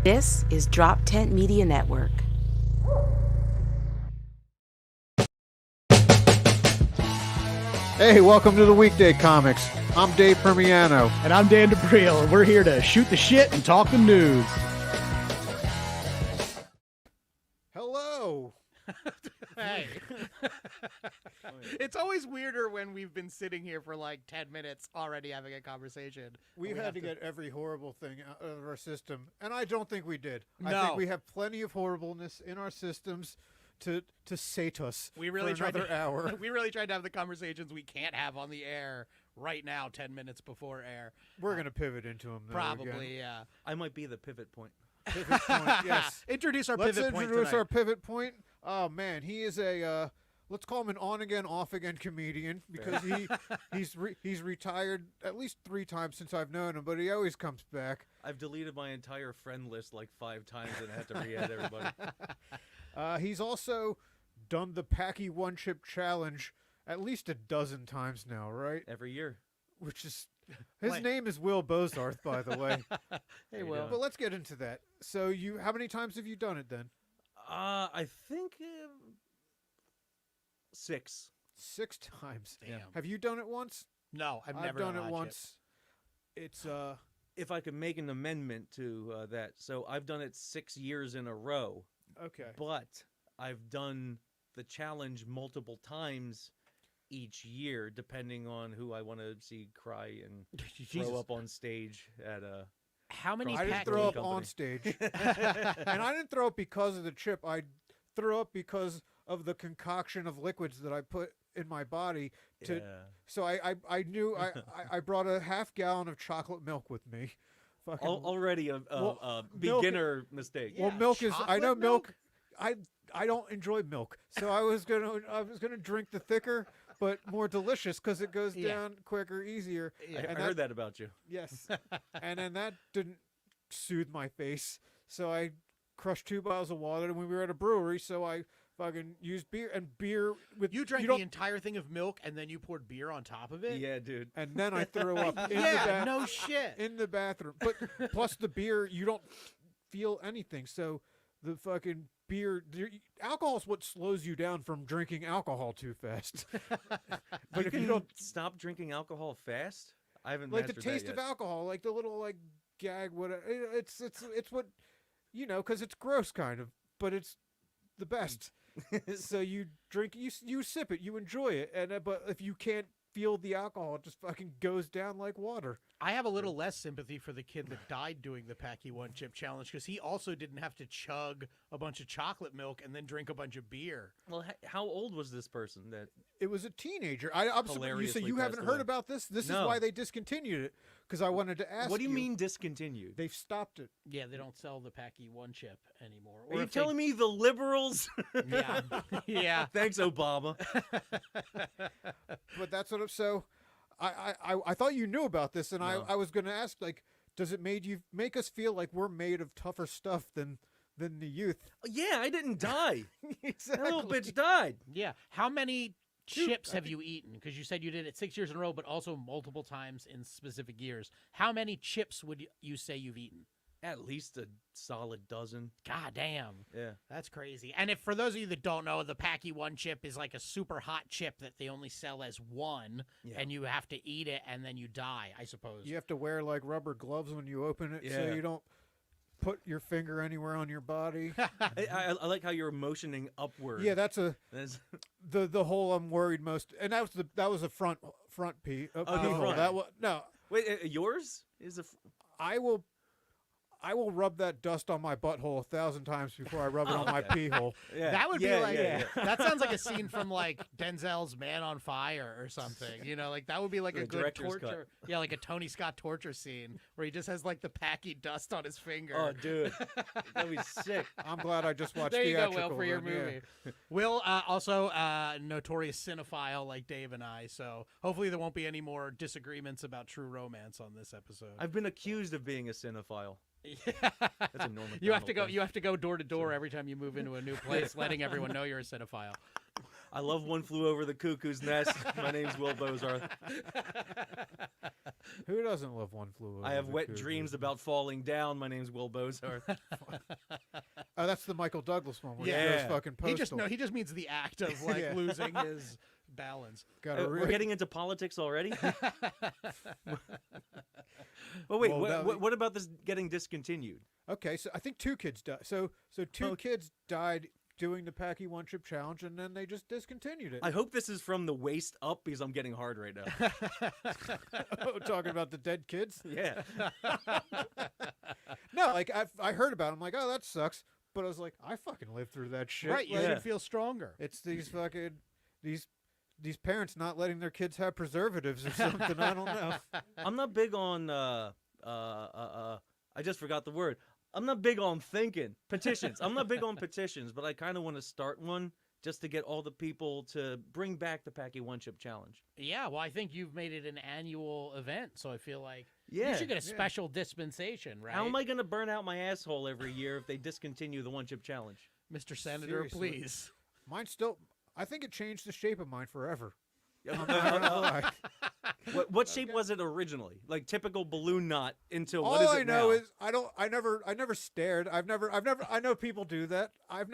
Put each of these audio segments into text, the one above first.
This is Drop Tent Media Network. Hey, welcome to the Weekday Comics. I'm Dave Primiano. And I'm Dan D'Aprile, and we're here to shoot the shit and talk the news. Hello. Hey. It's always weirder when we've been sitting here for like 10 minutes already having a conversation. We had to get every horrible thing out of our system, and I don't think we did. I No. think we have plenty of horribleness in our systems to sate us We really for tried another to, hour. We really tried to have the conversations we can't have on the air right now, 10 minutes before air. We're going to pivot into them, though, Probably, again. yeah. I might be the pivot point. Pivot point, yes. Introduce our Let's pivot point introduce tonight. our pivot point. Oh, man, he is a... let's call him an on-again, off-again comedian because he's retired at least 3 times since I've known him, but he always comes back. I've deleted my entire friend list like 5 times and I have to re-add everybody. He's also done the Packy One Chip Challenge at least a dozen times now, right? Every year. Which is... His name is Will Bozarth, by the way. Hey, Will. But let's get into that. So how many times have you done it then? I think 6. 6 times. Damn. Have you done it once? No, I've never done done it a once. It's If I could make an amendment to that. So I've done it 6 years in a row, okay. but I've done the challenge multiple times each year, depending on who I want to see cry and throw up on stage at a... How many I didn't Packy... throw up company. on stage. And I didn't throw up because of the chip. I threw up because of the concoction of liquids that I put in my body. Yeah. So I knew I brought a half gallon of chocolate milk with me. Fucking, Already a milk- beginner mistake. well, Yeah, milk is. I know chocolate milk. I don't enjoy milk, so I was gonna drink the thicker but more delicious because it goes Yeah. down quicker, easier. Yeah. I And heard that about you. Yes, and then that didn't soothe my face, so I crushed 2 bottles of water. And we were at a brewery, so I fucking used beer with You drank don't- the entire thing of milk and then you poured beer on top of it? Yeah, dude. and then I threw up in the Yeah, no shit. in the bathroom. But plus the beer, you don't feel anything. So the fucking beer, alcohol is what slows you down from drinking alcohol too fast. But if you don't stop drinking alcohol fast, I haven't like the mastered that taste yet. of alcohol, like the little like gag, whatever. It's what because it's gross kind of, but it's the best. So you drink, you sip it, you enjoy it, and but if you can't feel the alcohol, it just fucking goes down like water. I have a little less sympathy for the kid that died doing the Packy One Chip Challenge because he also didn't have to chug a bunch of chocolate milk and then drink a bunch of beer. Well, how old was this person? That It was a teenager. I'm surprised. You say Hilariously you haven't passed heard away. about this? This is No. why they discontinued it. Because I wanted to ask. What do you mean discontinued? They've stopped it? Yeah, they don't sell the Packy One Chip anymore. Are you telling me the liberals? Yeah, yeah. Thanks, Obama. But that's what. So, I thought you knew about this, and No. I was going to ask, like, does it make us feel like we're made of tougher stuff than the youth? Yeah, I didn't die. Exactly. That little bitch died. Yeah. How many Dude, chips I have you eaten? Because you said you did it 6 years in a row, but also multiple times in specific years. How many chips would you say you've eaten? At least a solid dozen. God damn. Yeah. That's crazy. And if for those of you that don't know, the Packy One Chip is like a super hot chip that they only sell as one, Yeah. and you have to eat it and then you die, I suppose. You have to wear like rubber gloves when you open it, so Yeah. you don't put your finger anywhere on your body. I like how you're motioning upward. Yeah, that's That's- the whole I'm worried most, and that was a front piece. the keyhole. front. That was no. Wait, yours is a. I will rub that dust on my butthole 1,000 times before I rub it on my okay. pee hole. Yeah. That would be yeah, like yeah. that sounds like a scene from like Denzel's Man on Fire or something. You know, like that would be like The a good director's cut. torture. Yeah, like a Tony Scott torture scene where he just has like the Packy dust on his finger. Oh, dude, that'd be sick. I'm glad I just watched There you go, theatrical. Will, for your then, yeah. movie. Will also notorious cinephile like Dave and I, so hopefully there won't be any more disagreements about True Romance on this episode. I've been accused of being a cinephile. Yeah. That's a Norman You have to Macdonald go. thing. You have to go door to door every time you move into a new place, letting everyone know you're a cinephile. I love One Flew Over the Cuckoo's Nest. My name's Will Bozarth. Who doesn't love One Flew Over I have the wet Cuckoo's dreams Nest? about falling down. My name's Will Bozarth. Oh, that's the Michael Douglas one where he Yeah. goes fucking postal. He just means the act of like Yeah. losing his balance. Gotta We're really- getting into politics already. But wait, Well, what about this getting discontinued? Okay, so I think 2 kids died. So two Oh. kids died doing the Packy One Chip Challenge, and then they just discontinued it. I hope this is from the waist up because I'm getting hard right now. Talking about the dead kids. Yeah. No, like I heard about it. I'm like, oh, that sucks. But I was like, I fucking lived through that shit. Right, you Like, Yeah. should feel stronger. It's these fucking these parents not letting their kids have preservatives or something. I don't know. I'm not big on I just forgot the word. I'm not big on thinking petitions. I'm not big on petitions, but I kind of want to start one just to get all the people to bring back the Packy One Chip Challenge. Yeah, well, I think you've made it an annual event, so I feel like Yeah. you should get a special dispensation, right? How am I going to burn out my asshole every year if they discontinue the One Chip Challenge? Mr. Senator, Seriously. please. Mine still. I think it changed the shape of mine forever. Yeah, I'm not gonna lie. what shape was it originally? Like typical balloon knot into All what is I it know now? is I never stared. I know people do that. I've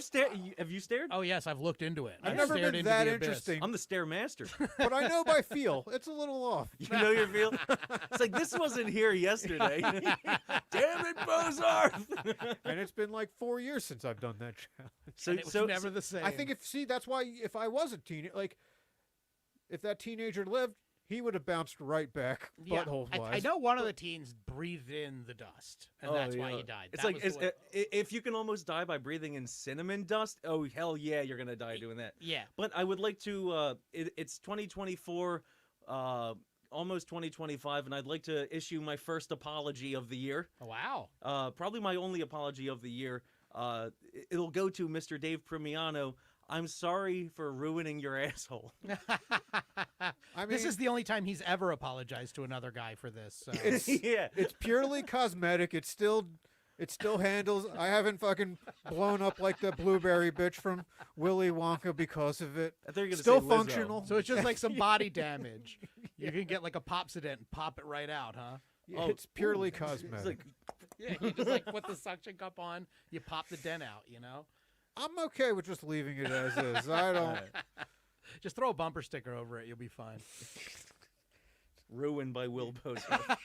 stared. Have you stared? Oh yes, I've looked into it. I've I've never stared been into that the abyss. interesting. I'm the stair master. But I know by feel. It's a little off. You know your feel? It's like this wasn't here yesterday. Damn it, Bozarth! And it's been like 4 years since I've done that challenge. So, And it was so never the same. I think that's why if I was a teenager, like if that teenager lived, he would have bounced right back, Yeah, butthole I wise. know one of the teens breathed in the dust, and Oh, that's why yeah. he died. It's That like was the way- if you can almost die by breathing in cinnamon dust. Oh hell yeah, you're gonna die doing that. yeah. But I would like to. It's 2024, almost 2025, and I'd like to issue my first apology of the year. Oh, wow. Probably my only apology of the year. It'll go to Mr. Dave Primiano. I'm sorry for ruining your asshole. I mean, this is the only time he's ever apologized to another guy for this. So. it's Yeah. it's purely cosmetic. It still handles. I haven't fucking blown up like the blueberry bitch from Willy Wonka because of it. I thought you were gonna Still say Lizzo. functional. So it's just like some body damage. You can get like a popsident and pop it right out, huh? Oh, It's purely It's cosmetic. like, Yeah, you just like put the suction cup on. You pop the dent out, you know? I'm okay with just leaving it as is. I don't. Just throw a bumper sticker over it. You'll be fine. ruined by Will Bozarth.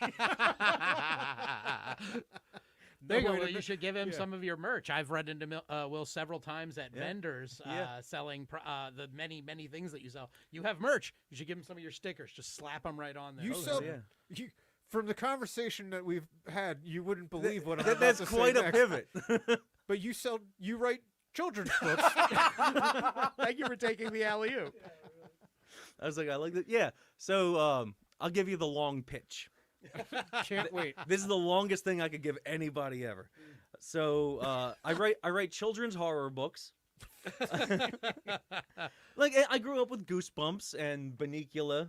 There you No go. way Well, to you should give him yeah. some of your merch. I've run into Will several times at Yeah. vendors Yeah. selling the many things that you sell. You have merch. You should give him some of your stickers. Just slap them right on there. You Oh, sell. yeah. You, from the conversation that we've had, you wouldn't believe what I'm That- about that's to say quite a next. pivot. But you write children's books. Thank you for taking the alley-oop. I was like, I like that. Yeah. So I'll give you the long pitch. Can't wait. This is the longest thing I could give anybody ever. So I write children's horror books. Like I grew up with Goosebumps and Banicula,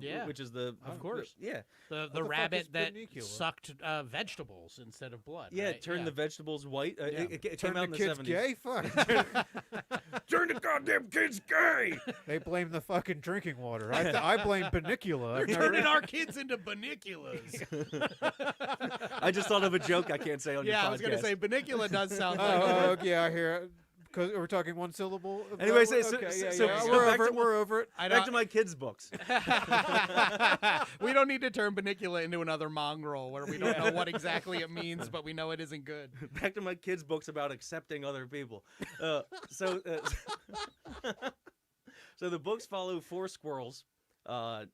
Yeah, which is the of course. yeah. the the fuck rabbit is that Banicula? sucked vegetables instead of blood. Yeah, right? turn the vegetables white. Yeah. It Turn came out the in the kids 70s. gay? Fuck. Turn the goddamn kids gay. They blame the fucking drinking water. I blame Banicula. I've never- Turning our kids into baniculas. I just thought of a joke I can't say on your podcast. Yeah, I was going to say banicula does sound like Oh, yeah, I hear it. Because we're talking one syllable. Anyway, okay, so yeah, go we're back over to it. We're over it. I Back don't- to my kids' books. We don't need to turn banicula into another mongrel where we don't know what exactly it means, but we know it isn't good. Back to my kids' books about accepting other people. So the books follow 4 squirrels. The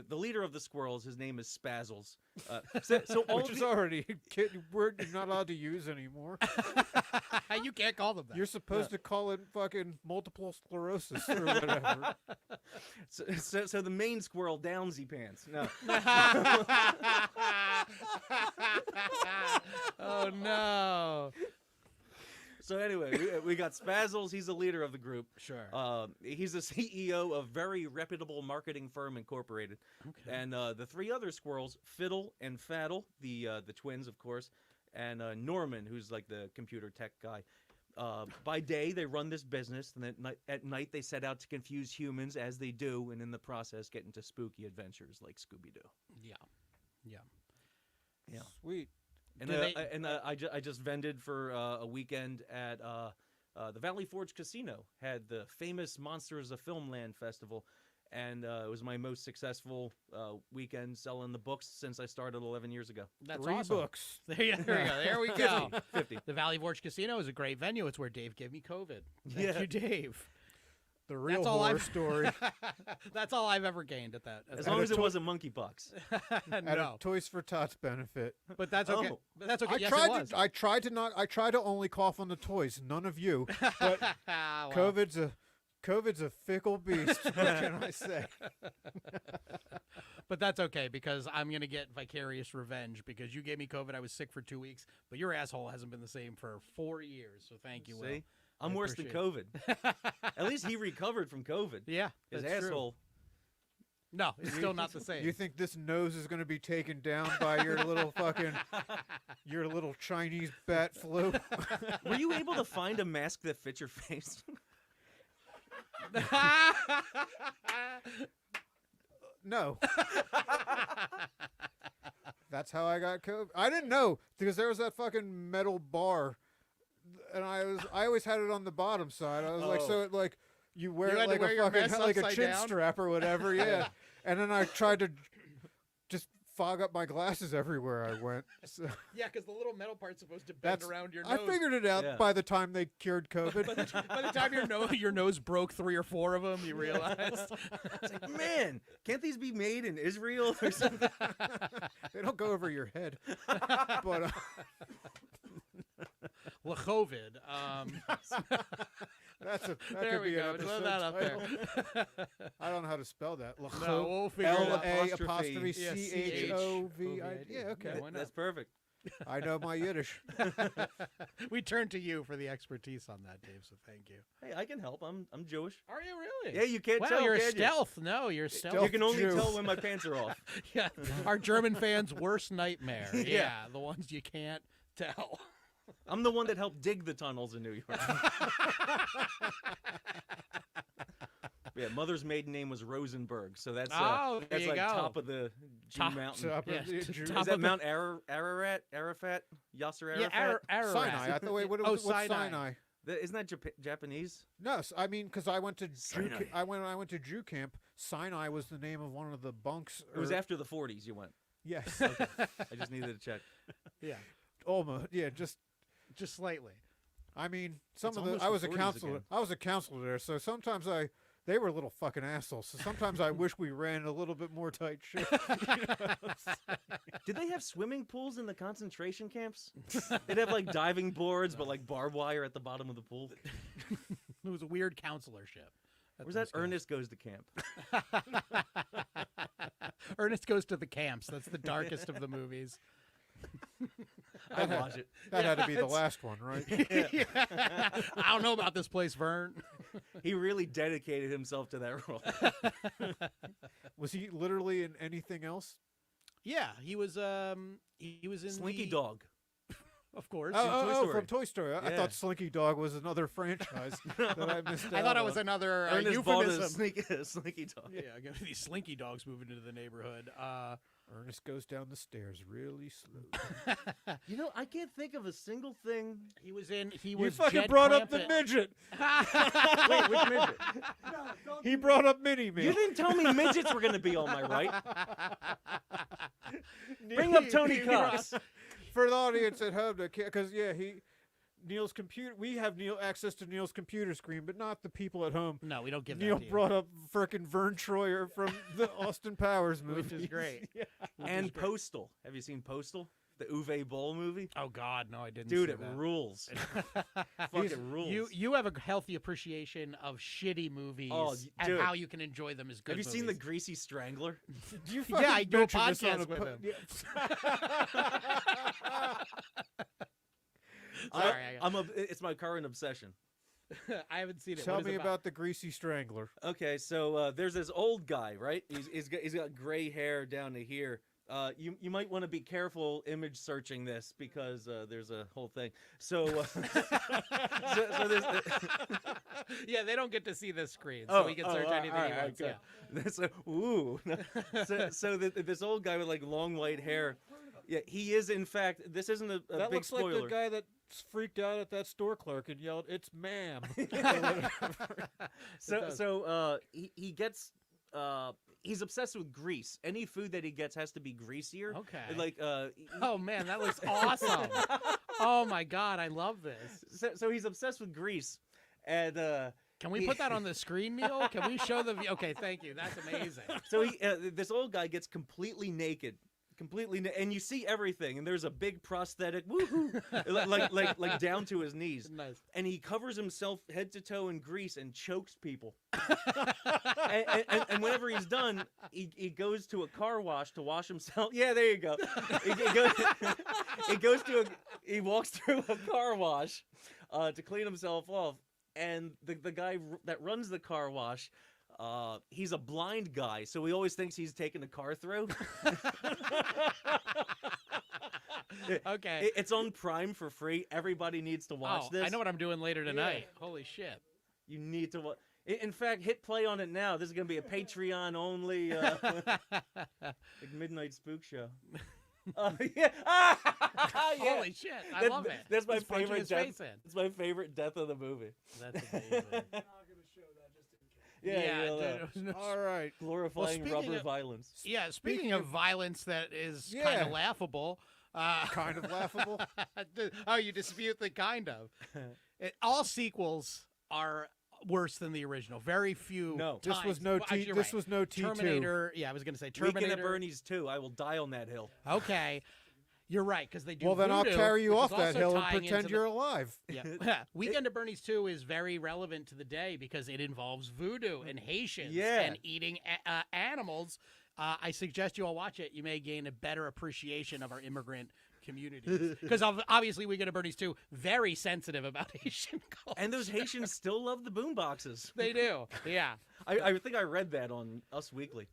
leader of the squirrels, his name is Spazzles. So all Which of is the- already a word you're not allowed to use anymore. You can't call them that. You're supposed to call it fucking multiple sclerosis or whatever. so the main squirrel, Downsy Pants. No. Oh, no. So anyway, we got Spazzles. He's the leader of the group. Sure. He's the CEO of very reputable marketing firm incorporated. Okay. And the 3 other squirrels, Fiddle and Faddle, the twins, of course, and Norman, who's like the computer tech guy. by day, they run this business, and at night they set out to confuse humans, as they do, and in the process get into spooky adventures like Scooby-Doo. Yeah. Yeah. Sweet. And I just vended for a weekend at the Valley Forge Casino. Had the famous Monsters of Filmland Festival, and it was my most successful weekend selling the books since I started 11 years ago. That's 3 awesome. books. There we go. There we go. 50. The Valley Forge Casino is a great venue. It's where Dave gave me COVID. Thank Yeah. you, Dave. The real That's all horror I've- story. That's all I've ever gained at that. As long as it wasn't monkeypox. At No, a Toys for Tots benefit. but that's okay. Oh. But that's okay. I Yes, tried it was. to. I tried to only cough on the toys. None of you. But Well, COVID's a fickle beast. What can I say? But that's okay because I'm gonna get vicarious revenge because you gave me COVID. I was sick for 2 weeks, but your asshole hasn't been the same for 4 years. So thank you, Will. See? I'm I worse than appreciate COVID. At least he recovered from COVID. Yeah, His that's true. asshole. No, it's still not the same. You think this nose is going to be taken down by your your little Chinese bat flu? Were you able to find a mask that fits your face? No. That's how I got COVID. I didn't know because there was that fucking metal bar, and I always had it on the bottom side. I was like, so it like you wear You it had to like wear a your fucking vest like a upside chin down? strap or whatever. Yeah. And then I tried to just fog up my glasses everywhere I went. So Yeah, because the little metal part's supposed to bend that's around your I nose. figured it out Yeah. by the time they cured COVID. By the time your nose broke 3 or 4 of them, you realized. It's like, man, can't these be made in Israel or something? They don't go over your head. But Well, COVID. that There could we be go. an Throw episode that up there. title. I don't know how to spell that. No, we'll figure it out. L-A Yeah, C-H-O-V-I. Yeah, okay. Yeah, why not? That's perfect. I know my Yiddish. We turn to you for the expertise on that, Dave. So thank you. Hey, I can help. I'm Jewish. Are you really? Yeah, you can't Wow, tell. you're a can you? stealth. No, you're a stealth. You can only Jew. tell when my pants are off. Yeah, our German fans' worst nightmare. Yeah. Yeah. The ones you can't tell. I'm the one that helped dig the tunnels in New York. Yeah, mother's maiden name was Rosenberg, so that's Oh, there that's you like go. top of the Jew Top- mountain. Top of Yeah, the to Jew- top Is that of the- Mount Arafat? Yasser Yeah, Arafat? Ararat. Sinai. I thought, wait, what's Sinai? Isn't that Japanese? No, I mean, because I went to Jew, Sinai. I went to Jew camp. Sinai was the name of one of the bunks. It was or- after the 40s you went. Yes, I just needed to check. Yeah, almost. Yeah, just. just slightly. I mean, some It's of the. almost I the was a 40s counselor. again. I was a counselor there, so sometimes they were little fucking assholes. So sometimes I wish we ran a little bit more tight ship. Did they have swimming pools in the concentration camps? They'd have like diving boards, but like barbed wire at the bottom of the pool. It was a weird counselorship. at Where's that those camps. Ernest Goes to Camp? Ernest Goes to the Camps. That's the darkest of the movies. I'd watch it. That had to be the last one, right? I don't know about this place, Vern. He really dedicated himself to that role. Was he literally in anything else? Yeah, he was in Slinky the, Dog. of course. Oh, Toy Story. from Toy Story. I Yeah. thought Slinky Dog was another franchise that I missed out I thought it on. was another Ernest bought a euphemism. Slinky Dog. Yeah, I'm gonna these slinky dogs moving into the neighborhood. Ernest goes down the stairs really slow. You know, I can't think of a single thing. He was in. He You was. fucking Jed brought up the Clampett. midget. Wait, which midget? He brought up Mini Me. You didn't tell me midgets were going to be on my right. Bring up Tony Cox. For the audience at home, because Neil's computer. We have access to Neil's computer screen, but not the people at home. No, we don't give Neil that to you. brought up frickin' Vern Troyer from the Austin Powers movie, Which is great. And Postal. Have you seen Postal? The Uwe Boll movie? Oh God, no, I didn't. Dude, see it that. rules. Fucking rules. You have a healthy appreciation of shitty movies and dude. how you can enjoy them as good. Have you seen The movies. Greasy Strangler? You Yeah, I do a mentioned this on podcast a with po- him. Yeah. Sorry, It's my current obsession. I haven't seen it. Tell What is me it about the Greasy Strangler. Okay, so there's this old guy, right? He's got gray hair down to here, You might want to be careful image searching this because there's a whole thing. So, so there's. Yeah, they don't get to see this screen, so we can search anything he wants. good. Yeah. So, ooh. This old guy with like long white hair. Yeah, he is in fact. This isn't a That big looks spoiler. like the guy that freaked out at that store clerk and yelled, "It's ma'am." He gets. He's obsessed with grease. Any food that he gets has to be greasier. Okay. Like Oh man, that looks awesome. Oh my god, I love this. so he's obsessed with grease, and Can we put that on the screen, Neil? Can we show the? Okay, thank you. That's amazing. so this old guy gets completely naked. And you see everything, and there's a big prosthetic, woohoo, like down to his knees. Nice. And he covers himself head to toe in grease and chokes people. and whenever he's done, he goes to a car wash to wash himself. Yeah, there you go. He walks through a car wash to clean himself off, and the guy that runs the car wash. He's a blind guy, so he always thinks he's taking the car through. Okay. It's on Prime for free. Everybody needs to watch this. I know what I'm doing later tonight. Holy shit. You need to watch. In fact, hit play on it now. This is going to be a Patreon only like midnight spook show. Yeah. Holy shit. I love it. That's my He's punching favorite his death. face in. It's my favorite death of the movie. That's amazing. Dude, All right. Glorifying speaking rubber of- violence. Yeah, speaking of violence that is kind Yeah. of laughable. Kind of laughable. Oh, you dispute the kind of. All sequels are worse than the original. Very few. No. This times. was no Well, T. you're This right. was no T2. Terminator. Yeah, I was going to say Terminator. Weekend at Bernie's 2. I will die on that hill. Okay. You're right, because they do Well, then I'll voodoo, carry you which off is that also hill and tying pretend into you're alive. Yeah. Weekend at Bernie's 2 is very relevant to the day because it involves voodoo and Haitians Yeah. and eating animals. I suggest you all watch it. You may gain a better appreciation of our immigrant communities. Because obviously Weekend at Bernie's 2, very sensitive about Haitian culture. And those Haitians still love the boomboxes. They do. Yeah. I think I read that on Us Weekly.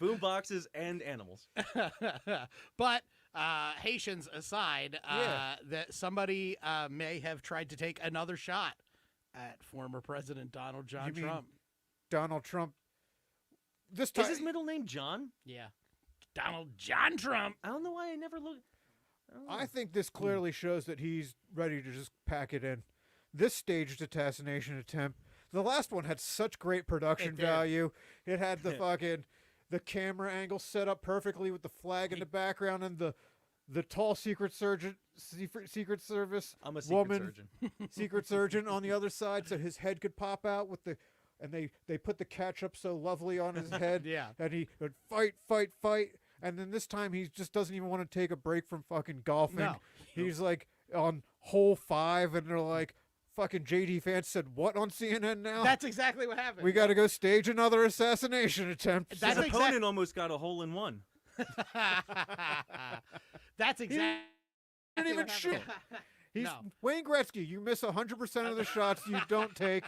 Boomboxes and animals. But Haitians aside, that somebody may have tried to take another shot at former President Donald John You mean Trump. Donald Trump. This time, Is his middle name John? Yeah. Donald John Trump. I don't know why I never looked. I think this clearly shows that he's ready to just pack it in. This staged assassination attempt. The last one had such great production It did. value. It had the camera angle set up perfectly with the flag in the background and the tall Secret Service I'm a secret woman, surgeon. Secret Surgeon on the other side, so his head could pop out with the. And they put the ketchup so lovely on his head. Yeah. And he would fight. And then this time he just doesn't even want to take a break from fucking golfing. No. He's like on hole 5, and they're like, fucking JD Vance said, what on CNN now? That's exactly what happened. We got to go stage another assassination attempt. That's His opponent almost got a hole in one. That's exactly. didn't even shoot. He's No. Wayne Gretzky. You miss 100% of the shots you don't take.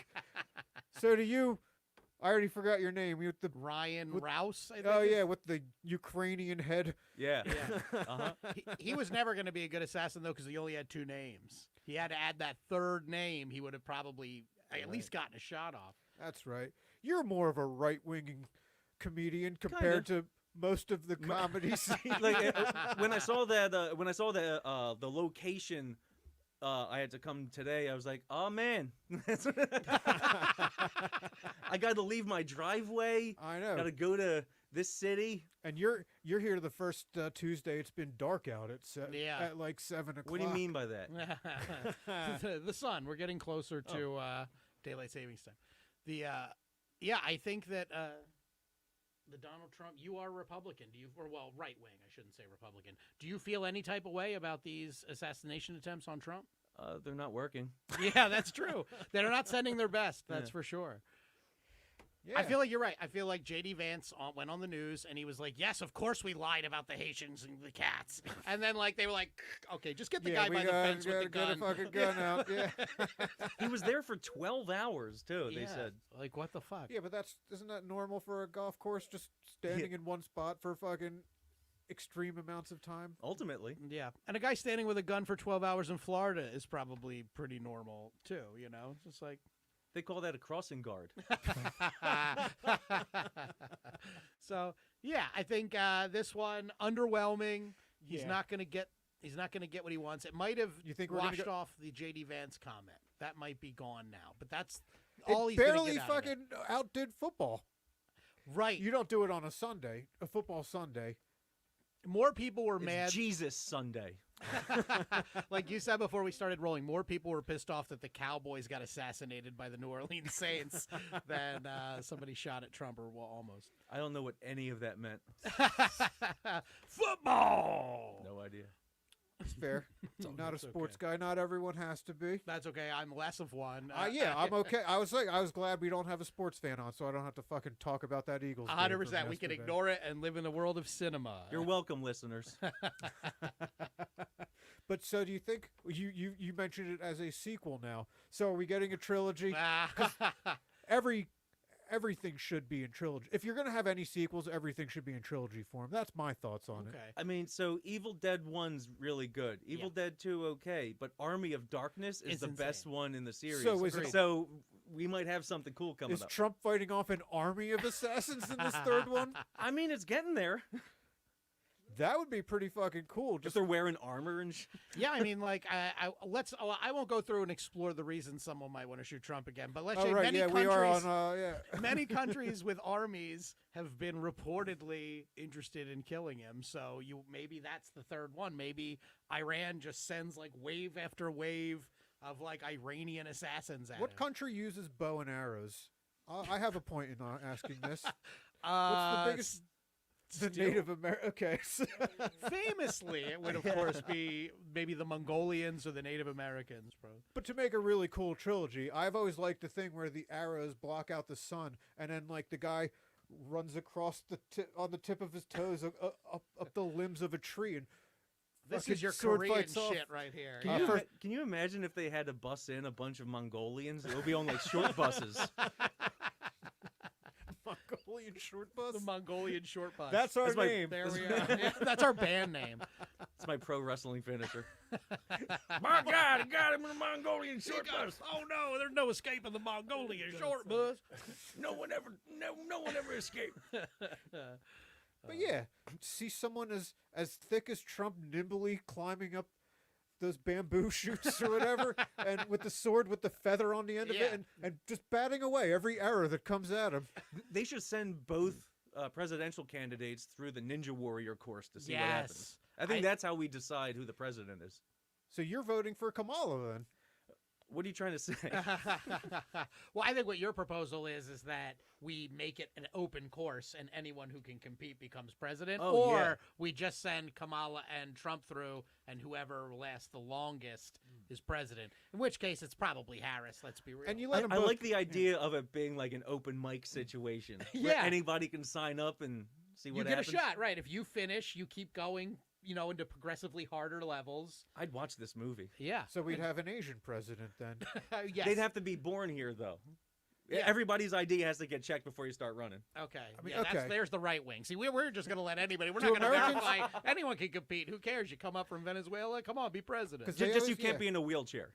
So do you. I already forgot your name. You with the Ryan Rouse, I think. oh yeah, with the Ukrainian head. Yeah. Yeah. Uh-huh. He was never going to be a good assassin, though, because he only had 2 names. He had to add that third name. He would have probably at least gotten a shot off. That's right. You're more of a right-wing comedian compared to most of the comedy scene. Like when I saw that, the location, I had to come today. I was like, oh man, I got to leave my driveway. I know. Got to go to this city. And you're here the first Tuesday. It's been dark out at Yeah. at like 7 o'clock. What do you mean by that? the sun. We're getting closer to daylight savings time. I think that the Donald Trump. You are Republican. Do you? Or well, right wing. I shouldn't say Republican. Do you feel any type of way about these assassination attempts on Trump? They're not working. Yeah, that's true. They're not sending their best. That's for sure. Yeah. I feel like you're right. I feel like J.D. Vance went on the news and he was like, yes, of course we lied about the Haitians and the cats. And then they were like, okay, just get the guy by the fence with the gun. Get a fucking gun out. Yeah. He was there for 12 hours too. They said. Like, what the fuck? Yeah, but isn't that normal for a golf course? Just standing in one spot for fucking extreme amounts of time. Ultimately, Yeah. And a guy standing with a gun for 12 hours in Florida is probably pretty normal too, It's just like. they call that a crossing guard. So yeah, I think this one underwhelming. He's Yeah. not gonna get what he wants. It might have You think we're gonna washed go- off the JD Vance comment. That might be gone now. But that's It all he's gonna barely get out of it. fucking outdid football. Right. You don't do it on a Sunday, a football Sunday. More people were It's mad. Jesus Sunday. Like you said before we started rolling, more people were pissed off that the Cowboys got assassinated by the New Orleans Saints than somebody shot at Trump, or almost. I don't know what any of that meant. Football. No idea. It's fair. Not a It's sports okay. guy. Not everyone has to be. That's okay. I'm less of one. Yeah, I'm okay. I was glad we don't have a sports fan on, so I don't have to fucking talk about that Eagles. game from 100%. We can yesterday. ignore it and live in the world of cinema. You're welcome, listeners. But so do you think you mentioned it as a sequel now? So are we getting a trilogy? Everything should be in trilogy. If you're gonna have any sequels, everything should be in trilogy form. That's my thoughts on it. Okay. I mean, so Evil Dead 1's really good. Evil Dead 2, okay. But Army of Darkness is It's the best insane. one in the series. So is it- So we might have something cool coming Is up. Trump fighting off an army of assassins in this third one? I mean, it's getting there. That would be pretty fucking cool. If Just they're wearing armor and Yeah, I mean, like, I won't go through and explore the reasons someone might want to shoot Trump again, but let's oh say right, many yeah, countries, we are on. Yeah. many countries with armies have been reportedly interested in killing him. So maybe that's the third one. Maybe Iran just sends like wave after wave of like Iranian assassins at What him. country uses bow and arrows? I have a point in asking this. Uh, What's the biggest? The still- Native American. Okay. Famously, it would of course be maybe the Mongolians or the Native Americans, bro. But to make a really cool trilogy, I've always liked the thing where the arrows block out the sun, and then like the guy runs across on the tip of his toes up the limbs of a tree, and This fucking is your sword Korean fights off. shit right here. Can, Uh, you first- can you imagine if they had to bus in a bunch of Mongolians? It would be on like short buses. Mongolian short bus. The Mongolian short bus. That's our That's my- name. There we are. Yeah, that's our band name. It's my pro wrestling finisher. My God, I got him in a Mongolian short bus. Oh no, there's no escaping the Mongolian short bus. No one ever escaped. But yeah, see someone as thick as Trump nimbly climbing up those bamboo shoots or whatever, and with the sword with the feather on the end of Yeah. it, and just batting away every arrow that comes at him. They should send both presidential candidates through the Ninja Warrior course to see what happens. I think that's how we decide who the president is. So you're voting for Kamala then? What are you trying to say? Well, I think what your proposal is that we make it an open course and anyone who can compete becomes president, Oh, or yeah. we just send Kamala and Trump through, and whoever lasts the longest is president. In which case, it's probably Harris. Let's be real. And you let them I both. like the idea of it being like an open mic situation. Where Yeah. anybody can sign up and see you what get happens. a shot, right? If you finish, you keep going, into progressively harder levels. I'd watch this movie. Yeah. So we'd have an Asian president then. Yes. They'd have to be born here, though. Yeah. Everybody's ID has to get checked before you start running. Okay. I mean, Yeah, okay. there's the right wing. See, we're just going to let anybody. We're Do not going to Americans- verify anyone can compete. Who cares? You come up from Venezuela, come on, be president. 'Cause Just, they you always- can't yeah. be in a wheelchair.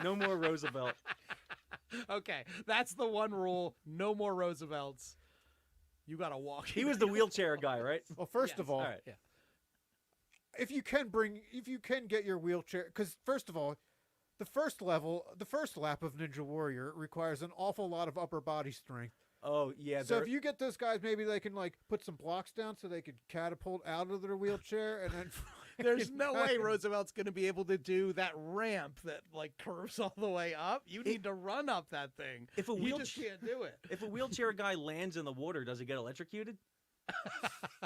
No more Roosevelt. Okay, that's the one rule. No more Roosevelts. You got to walk. He was the wheelchair guy, right? Well, first Yes. of all, All right. Yeah. if you can get your wheelchair, because first of all, the first lap of Ninja Warrior requires an awful lot of upper body strength. Oh, yeah. So they're- if you get those guys, maybe they can like put some blocks down so they could catapult out of their wheelchair, and then There's no way Roosevelt's going to be able to do that ramp that like curves all the way up. You need to run up that thing. If a You wheel- just can't do it. If a wheelchair guy lands in the water, does he get electrocuted?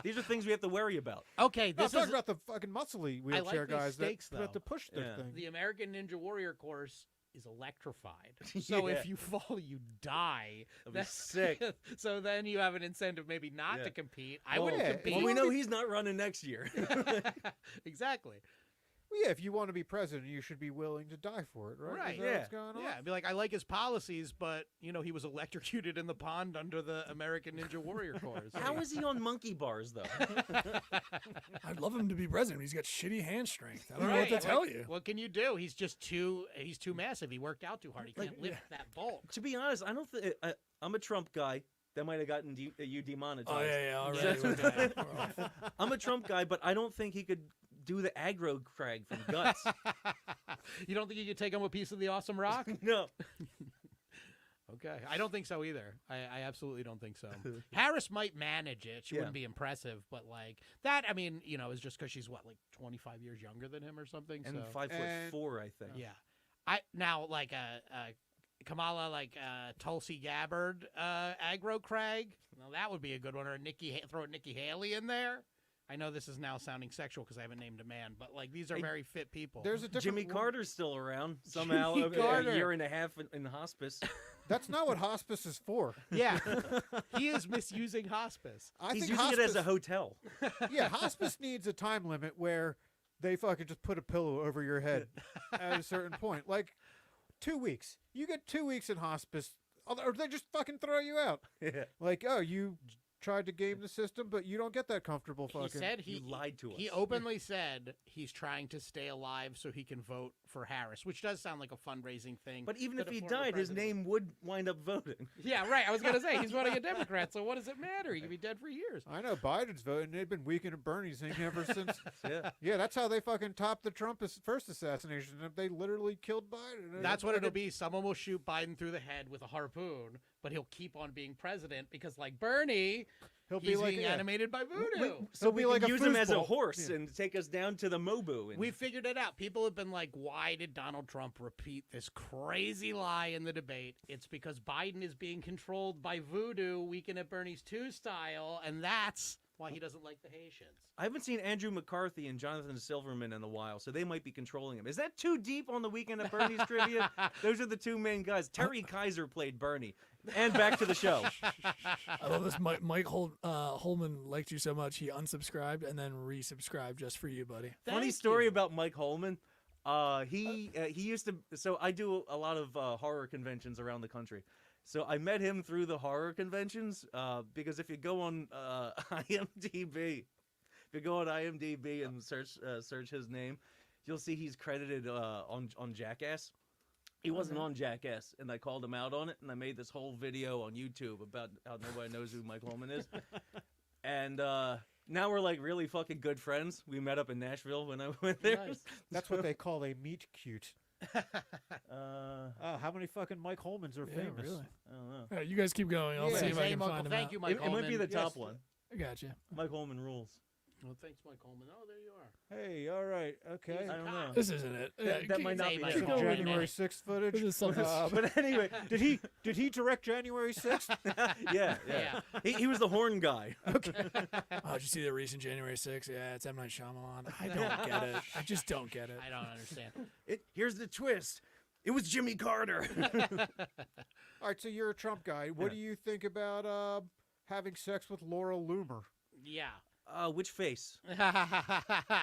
These are things we have to worry about. Okay, No, I'm this talking is about the fucking muscly wheelchair these guys stakes, that have though. to push their Yeah. thing. the American Ninja Warrior course is electrified. So Yeah. if you fall, you die. That'd be sick. So then you have an incentive maybe not Yeah. to compete. I wouldn't yeah, compete. Well, we know he's not running next year. Exactly. Well, yeah, if you want to be president, you should be willing to die for it, right? Right, Is that yeah. what's going on? Yeah, I'd be like, I like his policies, but he was electrocuted in the pond under the American Ninja Warrior Corps. How is he on monkey bars though? I'd love him to be president. He's got shitty hand strength. I don't know Right, what to tell you. What can you do? He's just too massive. He worked out too hard. He can't lift that bulk. To be honest, I don't think I'm a Trump guy. That might have gotten you demonetized. Oh yeah, all Yeah. right. We're off. I'm a Trump guy, but I don't think he could do the aggro crag from Guts. You don't think you could take him a piece of the awesome rock? No. Okay. I don't think so either. I absolutely don't think so. Harris might manage it. She Yeah. wouldn't be impressive, but like that, I mean, is just because she's what, like 25 years younger than him or something. And so 5'4", I think. yeah, I now like Kamala, like Tulsi Gabbard, aggro Craig. Well, that would be a good one. Or throw Nikki Haley in there. I know this is now sounding sexual because I haven't named a man, but like these are Hey, very fit people. There's a different Jimmy one- Carter's still around somehow. Jimmy A Carter. year and a half in hospice. That's not what hospice is for. Yeah, he is misusing hospice. I He's think using it as a hospice- hotel. Yeah, hospice needs a time limit where they fucking just put a pillow over your head at a certain point. Like 2 weeks. You get 2 weeks in hospice, or they just fucking throw you out. Yeah. Like, oh, you tried to game the system, but you don't get that comfortable He fucking. said You lied to us. He openly said he's trying to stay alive so he can vote for Harris, which does sound like a fundraising thing. But even that if a he former died, his president- name would wind up voting. Yeah, right. I was gonna say he's running a Democrat, so what does it matter? He could be dead for years. I know Biden's voting. They've been weakening Bernie's thing ever since. Yeah. Yeah, that's how they fucking topped the Trump first assassination. They literally killed Biden. That's what it'll be. Someone will shoot Biden through the head with a harpoon, but he'll keep on being president because, like Bernie, He'll he's be like being animated by voodoo. So He'll we be like can a use him as a foosball. horse Yeah. and take us down to the Mobu. And We figured it out. People have been like, why did Donald Trump repeat this crazy lie in the debate? It's because Biden is being controlled by voodoo, Weekend at Bernie's 2 style, and that's why he doesn't like the Haitians. I haven't seen Andrew McCarthy and Jonathan Silverman in a while, so they might be controlling him. Is that too deep on the Weekend at Bernie's trivia? Those are the two main guys. Terry Kaiser played Bernie. And back to the show. I love this. Mike Holman liked you so much he unsubscribed and then resubscribed just for you, buddy. Funny Thank story you. about Mike Holman. He used to. So I do a lot of horror conventions around the country. So I met him through the horror conventions because if you go on IMDb, and search his name, you'll see he's credited on Jackass. He wasn't on Jackass, and I called him out on it, and I made this whole video on YouTube about how nobody knows who Mike Holman is. And now we're like really fucking good friends. We met up in Nashville when I went there. Nice. That's what they call a meet cute. Uh, How many fucking Mike Holmans are Yeah, famous? really. I don't know. All right, you guys keep going. I'll Yeah. see if I Hey, can Michael, find him thank out. you, Mike It might be the Yes. top one. I got you. Mike Holman rules. Well, thanks, Mike Holman. Oh, there you are. Hey, all right, okay. I don't know. This isn't it. That might not Hey, be Mike it. Some Holman. January 6th footage. This is something- But anyway, did he direct January 6th? Yeah. He was the horn guy. Oh, did you see the recent January 6th? Yeah, it's M. Night Shyamalan. I don't get it. I just don't get it. I don't understand. Here's the twist. It was Jimmy Carter. All right, so you're a Trump guy. What do you think about having sex with Laura Loomer? Yeah. Which face?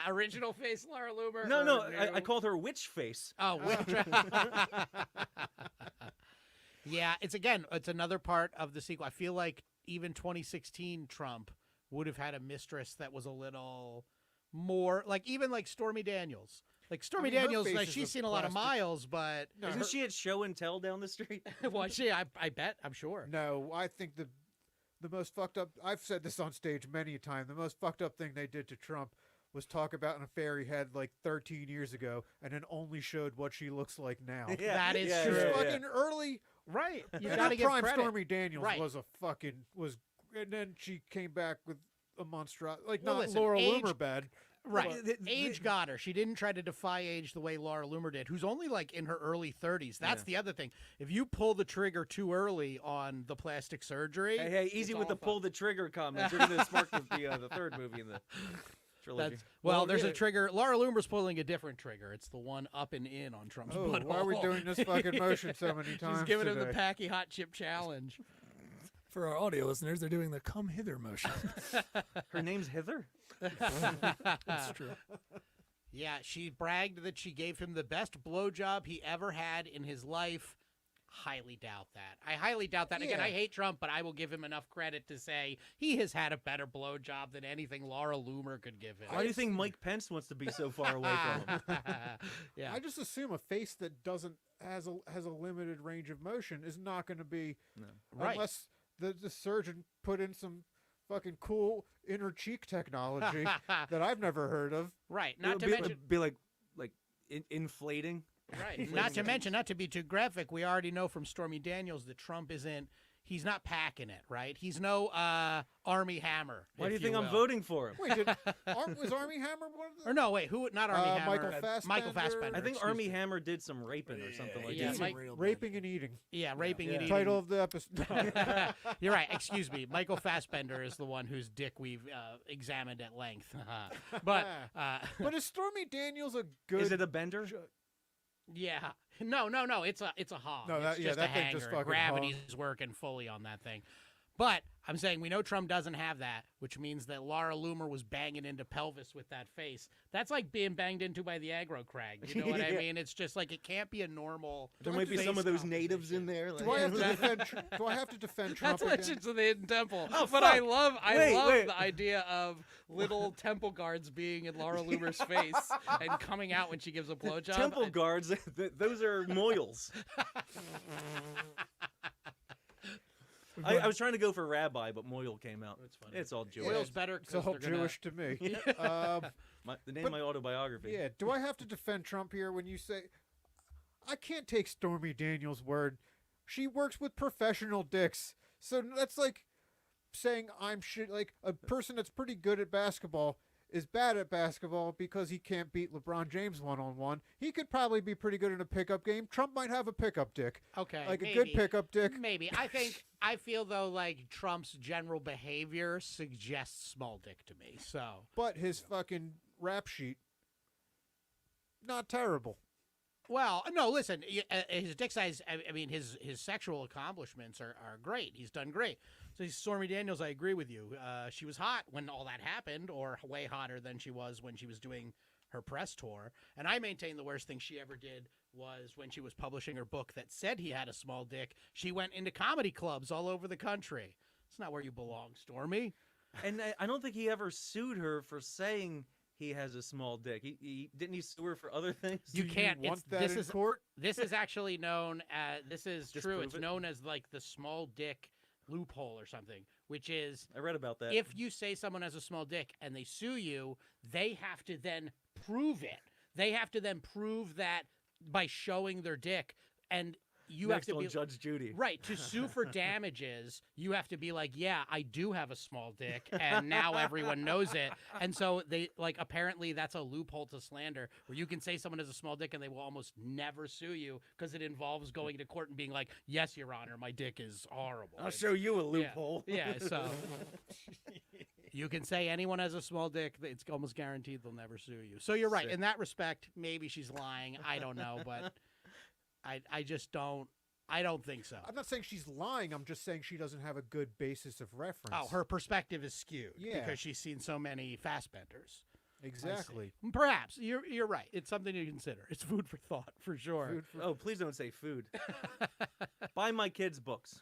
Original face Laura Loomer? No, or I new? called her witch face. Oh, yeah, it's another part of the sequel. I feel like even 2016 Trump would have had a mistress that was a little more like even like Stormy Daniels. Like Stormy I mean, her Daniels, face like is she's a seen a lot of plastic- miles, but No, Isn't her- she at show and tell down the street? was she? I bet. I'm sure. No, I think the most fucked up. I've said this on stage many a time. The most fucked up thing they did to Trump was talk about an affair he had like 13 years ago, and then only showed what she looks like now. Yeah, That is yeah, She was true. yeah, yeah. fucking early. Right. You and got to her give prime credit. Stormy Daniels Right. was and then she came back with a monstrosity. Like Well, not listen, Laura age- Loomer bad. Right. Well, Age got her. She didn't try to defy age the way Laura Loomer did, who's only like in her early 30s. That's Yeah. the other thing. If you pull the trigger too early on the plastic surgery, Hey, easy it's with the all pull the trigger comments. You're going to spark the third movie in the. trilogy. Well, there's yeah. a trigger. Laura Loomer's pulling a different trigger. It's the one up and in on Trump's Oh, butthole. why are we doing this fucking motion so many times She's giving him the today? Packy Hot Chip Challenge. For our audio listeners, they're doing the come hither motion. Her name's Heather. That's true. Yeah, she bragged that she gave him the best blowjob he ever had in his life. Highly doubt that. I highly doubt that. Again, Yeah. I hate Trump, but I will give him enough credit to say he has had a better blowjob than anything Laura Loomer could give him. Why do you think Mike Pence wants to be so far away from him? Yeah. I just assume a face that doesn't has a limited range of motion is not going to be Right. unless the surgeon put in some fucking cool inner cheek technology that I've never heard of. Right. It Not would to be, mention. be like inflating. Right. Not to mention, not to be too graphic, we already know from Stormy Daniels that Trump he's not packing it, right? He's no Army Hammer. Why do you if think I'm will. voting for him? Wait, was Army Hammer one of the? Or no, wait, who? Not Army Hammer. Michael Fassbender. Michael Fassbender. I think excuse Army me. Hammer did some raping or something like Yeah, that. Mike- Raping and eating. Yeah, raping Yeah. and eating. Title of the episode. You're right. Excuse me. Michael Fassbender is the one whose dick we've examined at length. But But is Stormy Daniels a good? Is it a bender? yeah, no. It's a hog. No, it's yeah, just that a thing hanger. just fucking Gravity's working fully on that thing. But I'm saying we know Trump doesn't have that, which means that Laura Loomer was banging into pelvis with that face. That's like being banged into by the aggro crag. You know what I Yeah. mean? It's just like it can't be a normal. There might be some of those face natives in composition. there. Do I have to defend? Do I have to defend Trump That's again? Legends of the Hidden Temple. Oh, but I fuck. love Wait. the idea of little temple guards being in Laura Loomer's face and coming out when she gives a blowjob. Temple guards, those are moils. I was trying to go for rabbi, but moil came out. That's funny. It's all Jewish. Oil's better It's all because they're gonna. Jewish to me. The name But- of my autobiography. Yeah. Do I have to defend Trump here when you say I can't take Stormy Daniels' word? She works with professional dicks, so that's like saying I'm shit. Like a person that's pretty good at basketball is bad at basketball because he can't beat LeBron James one-on-one. He could probably be pretty good in a pickup game. Trump might have a pickup dick, Okay, like maybe. a good pickup dick. Maybe. I feel though like Trump's general behavior suggests small dick to me. So But his fucking rap sheet, not terrible. well, no. Listen, his dick size. I mean, his sexual accomplishments are great. He's done great. So Stormy Daniels, I agree with you. She was hot when all that happened, or way hotter than she was when she was doing her press tour. And I maintain the worst thing she ever did was when she was publishing her book that said he had a small dick. She went into comedy clubs all over the country. It's not where you belong, Stormy. And I don't think he ever sued her for saying he has a small dick. He didn't he sue her for other things? You Do can't. You want it's, that this in is court? this is actually known as this is true. Disprove It's it. known as like the small dick loophole or something, which is I read about that. if you say someone has a small dick and they sue you, they have to then prove it. They have to then prove that by showing their dick, and you Next have to on be Judge Judy. right to sue for damages. You have to be like, yeah, I do have a small dick, and now everyone knows it. And so they like apparently that's a loophole to slander where you can say someone has a small dick and they will almost never sue you because it involves going to court and being like, yes, Your Honor, my dick is horrible. I'll It's- show you a yeah, loophole. Yeah, so you can say anyone has a small dick. It's almost guaranteed they'll never sue you. So you're right. Sick. In that respect, maybe she's lying. I don't know, but I just don't. I don't think so. I'm not saying she's lying. I'm just saying she doesn't have a good basis of reference. Oh, her perspective is skewed Yeah. because she's seen so many Fassbenders. Exactly. Perhaps you're right. It's something to consider. It's food for thought for sure. Food for- Oh, please don't say food. Buy my kids books.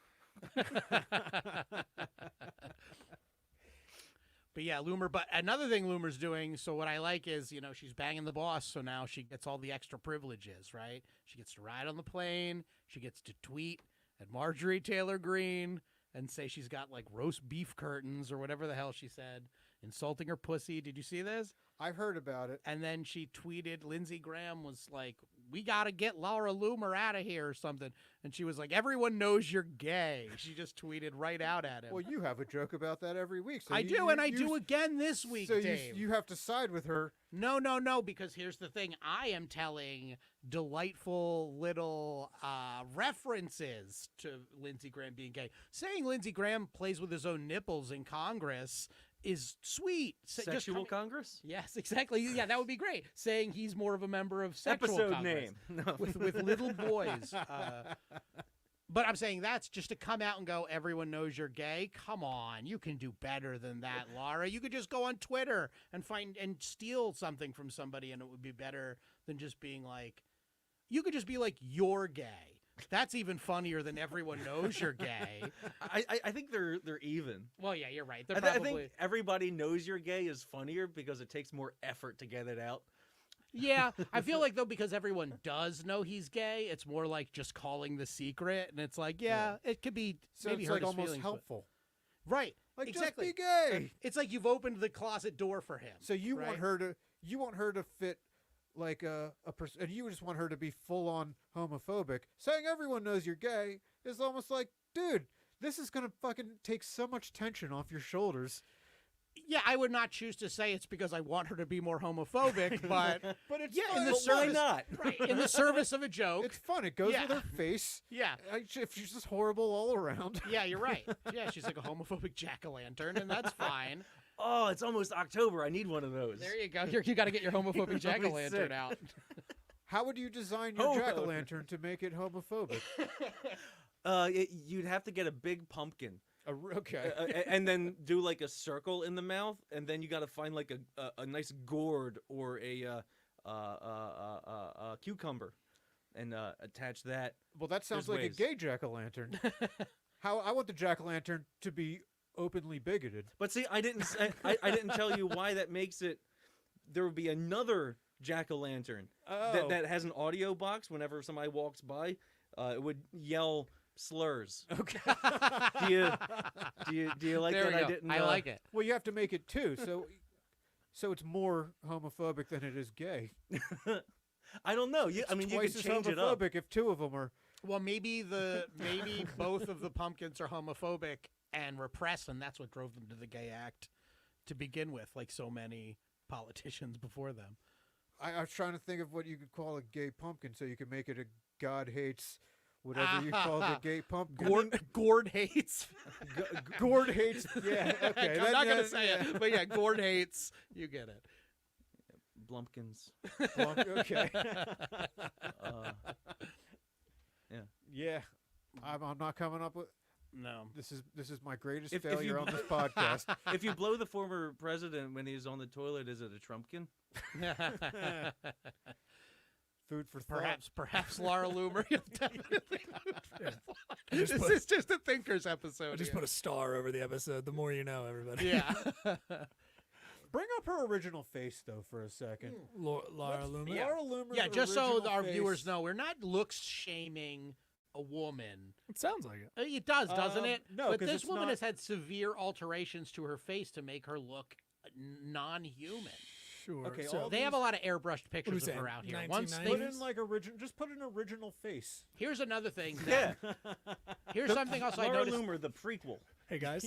But yeah, Loomer. But another thing Loomer's doing. So what I like is, she's banging the boss. So now she gets all the extra privileges, right? She gets to ride on the plane. She gets to tweet at Marjorie Taylor Greene and say she's got like roast beef curtains or whatever the hell she said, insulting her pussy. Did you see this? I've heard about it. And then she tweeted, Lindsey Graham was like, we got to get Laura Loomer out of here or something. And she was like, everyone knows you're gay. She just tweeted right out at him. Well, you have a joke about that every week. So I you- do, you- and I you- do again this week, So Dave. you have to side with her. No, because here's the thing. I am telling delightful little references to Lindsey Graham being gay. Saying Lindsey Graham plays with his own nipples in Congress is sweet. Just Sexual coming- Congress? Yes, exactly. Yeah, that would be great. Saying he's more of a member of sexual Episode Congress name. No. with little boys. But I'm saying that's just to come out and go, everyone knows you're gay. Come on, you can do better than that, Laura. You could just go on Twitter and find and steal something from somebody, and it would be better than just being like. You could just be like, you're gay. That's even funnier than everyone knows you're gay. I think they're even. Well, yeah, you're right. I, They're th- I probably. think everybody knows you're gay is funnier because it takes more effort to get it out. Yeah, I feel like though because everyone does know he's gay, it's more like just calling the secret, and it's like, yeah, it could be So maybe it's hurt like his almost feelings, but- helpful. right? Like exactly. just be gay. It's like you've opened the closet door for him. So you right? want her to fit like a person, and you just want her to be full on homophobic. Saying everyone knows you're gay is almost like, dude, this is gonna fucking take so much tension off your shoulders. Yeah, I would not choose to say it's because I want her to be more homophobic, but But it's yeah, fun. in the It's Why service, not? right? In the service of a joke. It's fun. It goes Yeah. with her face. Yeah. If she's just horrible all around. Yeah, you're right. Yeah, she's like a homophobic jack-o'-lantern, and that's fine. Oh, it's almost October. I need one of those. There you go. You got to get your homophobic That'd be jack-o'-lantern sick. out. How would you design your Homo. jack-o'-lantern to make it homophobic? You'd have to get a big pumpkin. Okay. And then do like a circle in the mouth, and then you got to find like a nice gourd or a cucumber, and attach that. Well, that sounds There's like ways. a gay jack-o'-lantern. How I want the jack-o'-lantern to be openly bigoted. But see, I didn't I didn't tell you why that makes it. There would be another jack-o'-lantern Oh. that has an audio box. Whenever somebody walks by, it would yell slurs. Okay. Do you like There that? we go. I didn't. I like it. Well, you have to make it two, so it's more homophobic than it is gay. I don't know. I mean, you Twice could as change it up. homophobic if two of them are. Well, maybe both of the pumpkins are homophobic and repressed, and that's what drove them to the gay act to begin with, like so many politicians before them. I was trying to think of what you could call a gay pumpkin, so you could make it a God hates whatever you call the gay pumpkin. Gord hates. Gord hates. Yeah. Okay. I'm not gonna say it, but yeah, Gord hates. You get it. Blumpkins. Okay. Yeah. Yeah. I'm not coming up with. No. This is my greatest If failure you- on this podcast. If you blow the former president when he's on the toilet, is it a Trumpkin? Food for thought. Perhaps Laura Loomer. Definitely. Just This put- is just a thinkers episode. I just here. put a star over the episode. The more you know, everybody. Yeah. Bring up her original face though for a second. Laura Loomer. Laura Loomer's Yeah, just so original our face- viewers know, we're not looks shaming a woman. It sounds like it. It does, doesn't it? no, but 'cause this it's woman not- has had severe alterations to her face to make her look non-human. Sure. Okay, so all They have a lot of airbrushed pictures we of her saying, out here. Once 1990s? Put things, in like original. Just put an original face. here's another thing. Yeah. Here's something else I Laura noticed. Loomer, the prequel. hey guys,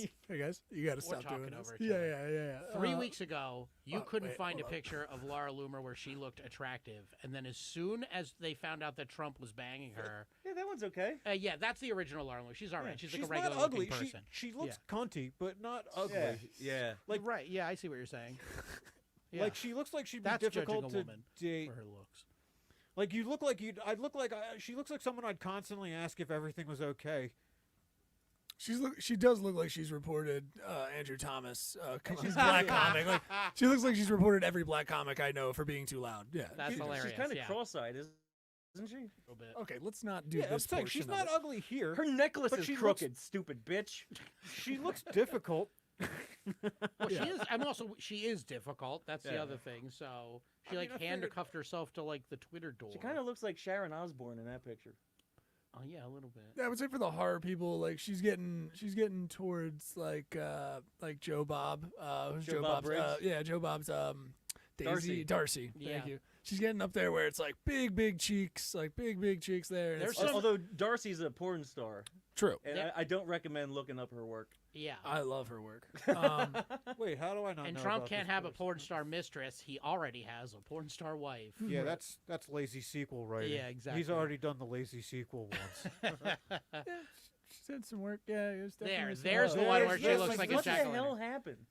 you got to stop talking doing this. over each Yeah, other. yeah. 3 weeks ago, you oh, couldn't wait, find a hold on. picture of Laura Loomer where she looked attractive, and then as soon as they found out that Trump was banging her, Yeah, that one's okay. yeah, that's the original Laura Loomer. She's all right. She's like a not regular ugly. looking person. She looks cunty, but not ugly. Yeah. Like right? Yeah, I see what you're saying. Yeah. Like she looks like she'd be That's difficult judging a to woman date. for her looks. Like you look like you'd. I'd look like. She looks like someone I'd constantly ask if everything was okay. She does look like she's reported Andrew Thomas, she's black comic. Like she looks like she's reported every black comic I know for being too loud. Yeah. That's hilarious. She's kind of yeah. cross-eyed, isn't she? A little bit. Okay, let's not do Yeah, I'm this saying portion she's of not it. ugly here. Her necklace But is she looks- crooked, stupid bitch. She looks difficult. Well, she is difficult. That's the Yeah. other thing. So she I like mean, I figured- handcuffed herself to like the Twitter door. She kind of looks like Sharon Osbourne in that picture. Oh yeah, a little bit. Yeah, I would say for the horror people, like she's getting towards like Joe Bob. Who's Joe Joe Bob Bob's? Briggs? Yeah, Joe Bob's Darcy. Yeah. Thank you. She's getting up there where it's like big cheeks, like big cheeks there. And There's it's just- Although Darcy's a porn star, true. and Yeah. I don't recommend looking up her work. Yeah. I love her work. Wait, how do I not And know Trump about can't this have a person? porn star mistress. He already has a porn star wife. Yeah, that's lazy sequel writing. Yeah, exactly. He's already done the lazy sequel once. She said some work. Yeah, it was definitely some There's work. the one where she Yes, looks like a what the jack-o'-lantern. hell happened?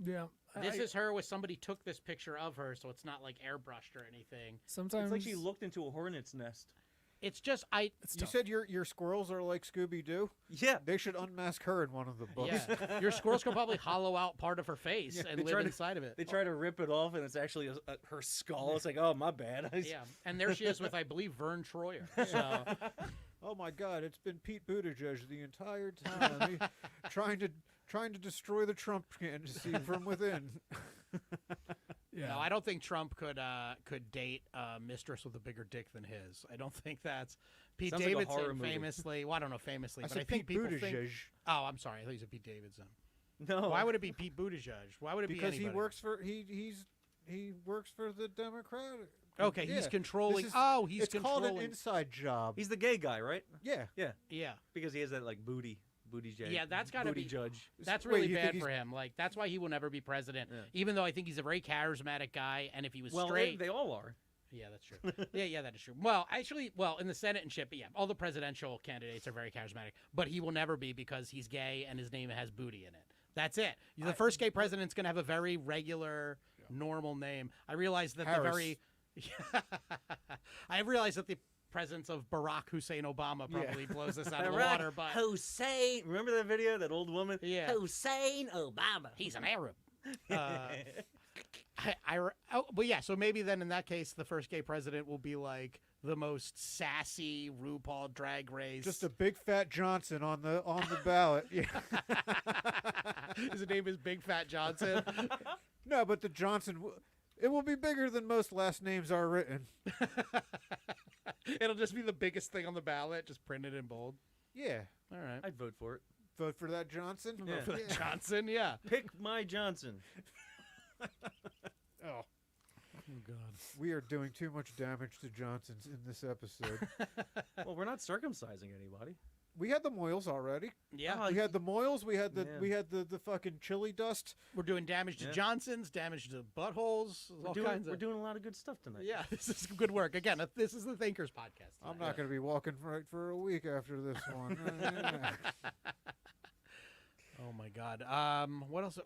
Yeah. This is her where somebody took this picture of her, so it's not like airbrushed or anything. Sometimes It's like she looked into a hornet's nest. It's just It's You tough. said your squirrels are like Scooby Doo. Yeah. They should unmask her in one of the books. yeah. Your squirrels could probably hollow out part of her face Yeah, and they live try to- inside of it. They try to rip it off, and it's actually her skull. It's like, oh, my bad. Yeah, and there she is with, I believe, Vern Troyer. So Oh my God! It's been Pete Buttigieg the entire time, trying to destroy the Trump candidacy from within. Yeah. no, I don't think Trump could date a mistress with a bigger dick than his. I don't think that's Pete Sounds like a horror Davidson movie. famously. Well, I don't know famously, I but said I think Pete people Buttigieg think. Oh, I'm sorry. I thought you said Pete Davidson. No. Why would it be Pete Buttigieg? Why would it because be he anybody? works for he works for the Democratic. Okay, Yeah. he's controlling. This is- He's it's controlling. called an inside job. He's the gay guy, right? Yeah. Yeah, Because he has that, like, booty judge. Yeah, that's gotta booty be- judge. that's Wait, really you think bad he's- for him. Like that's why he will never be president. Yeah. Even though I think he's a very charismatic guy, and if he was Well, straight, they all are. yeah, that's true. yeah, that is true. Well, actually, in the Senate and shit, but yeah, all the presidential candidates are very charismatic. But he will never be because he's gay and his name has booty in it. That's it. The first gay president's going to have a very regular, normal name. I realize that Harris. I realize that the presence of Barack Hussein Obama probably blows this out of the Barack water, but Hussein. Remember that video? That old woman? Yeah. Hussein Obama. he's an Arab. But yeah, so maybe then in that case, the first gay president will be like the most sassy RuPaul Drag Race. Just a big fat Johnson on the ballot. Yeah. His name is Big Fat Johnson. No, but the Johnson, it will be bigger than most last names are written. It'll just be the biggest thing on the ballot, just printed in bold. Yeah. All right. I'd vote for it. Vote for that Johnson. Yeah. For the Johnson, yeah. Pick my Johnson. Oh, Oh God. we are doing too much damage to Johnsons in this episode. Well, we're not circumcising anybody. We had the Moyles already. Yeah. We had the Moyles. We had the Yeah. the fucking chili dust. We're doing damage to Yeah. Johnsons, damage to buttholes, all kinds We're of. doing a lot of good stuff tonight. Yeah, this is good work. Again, this is the Thinkers podcast. I'm tonight. not going to be walking right for a week after this one. Oh my God. What else?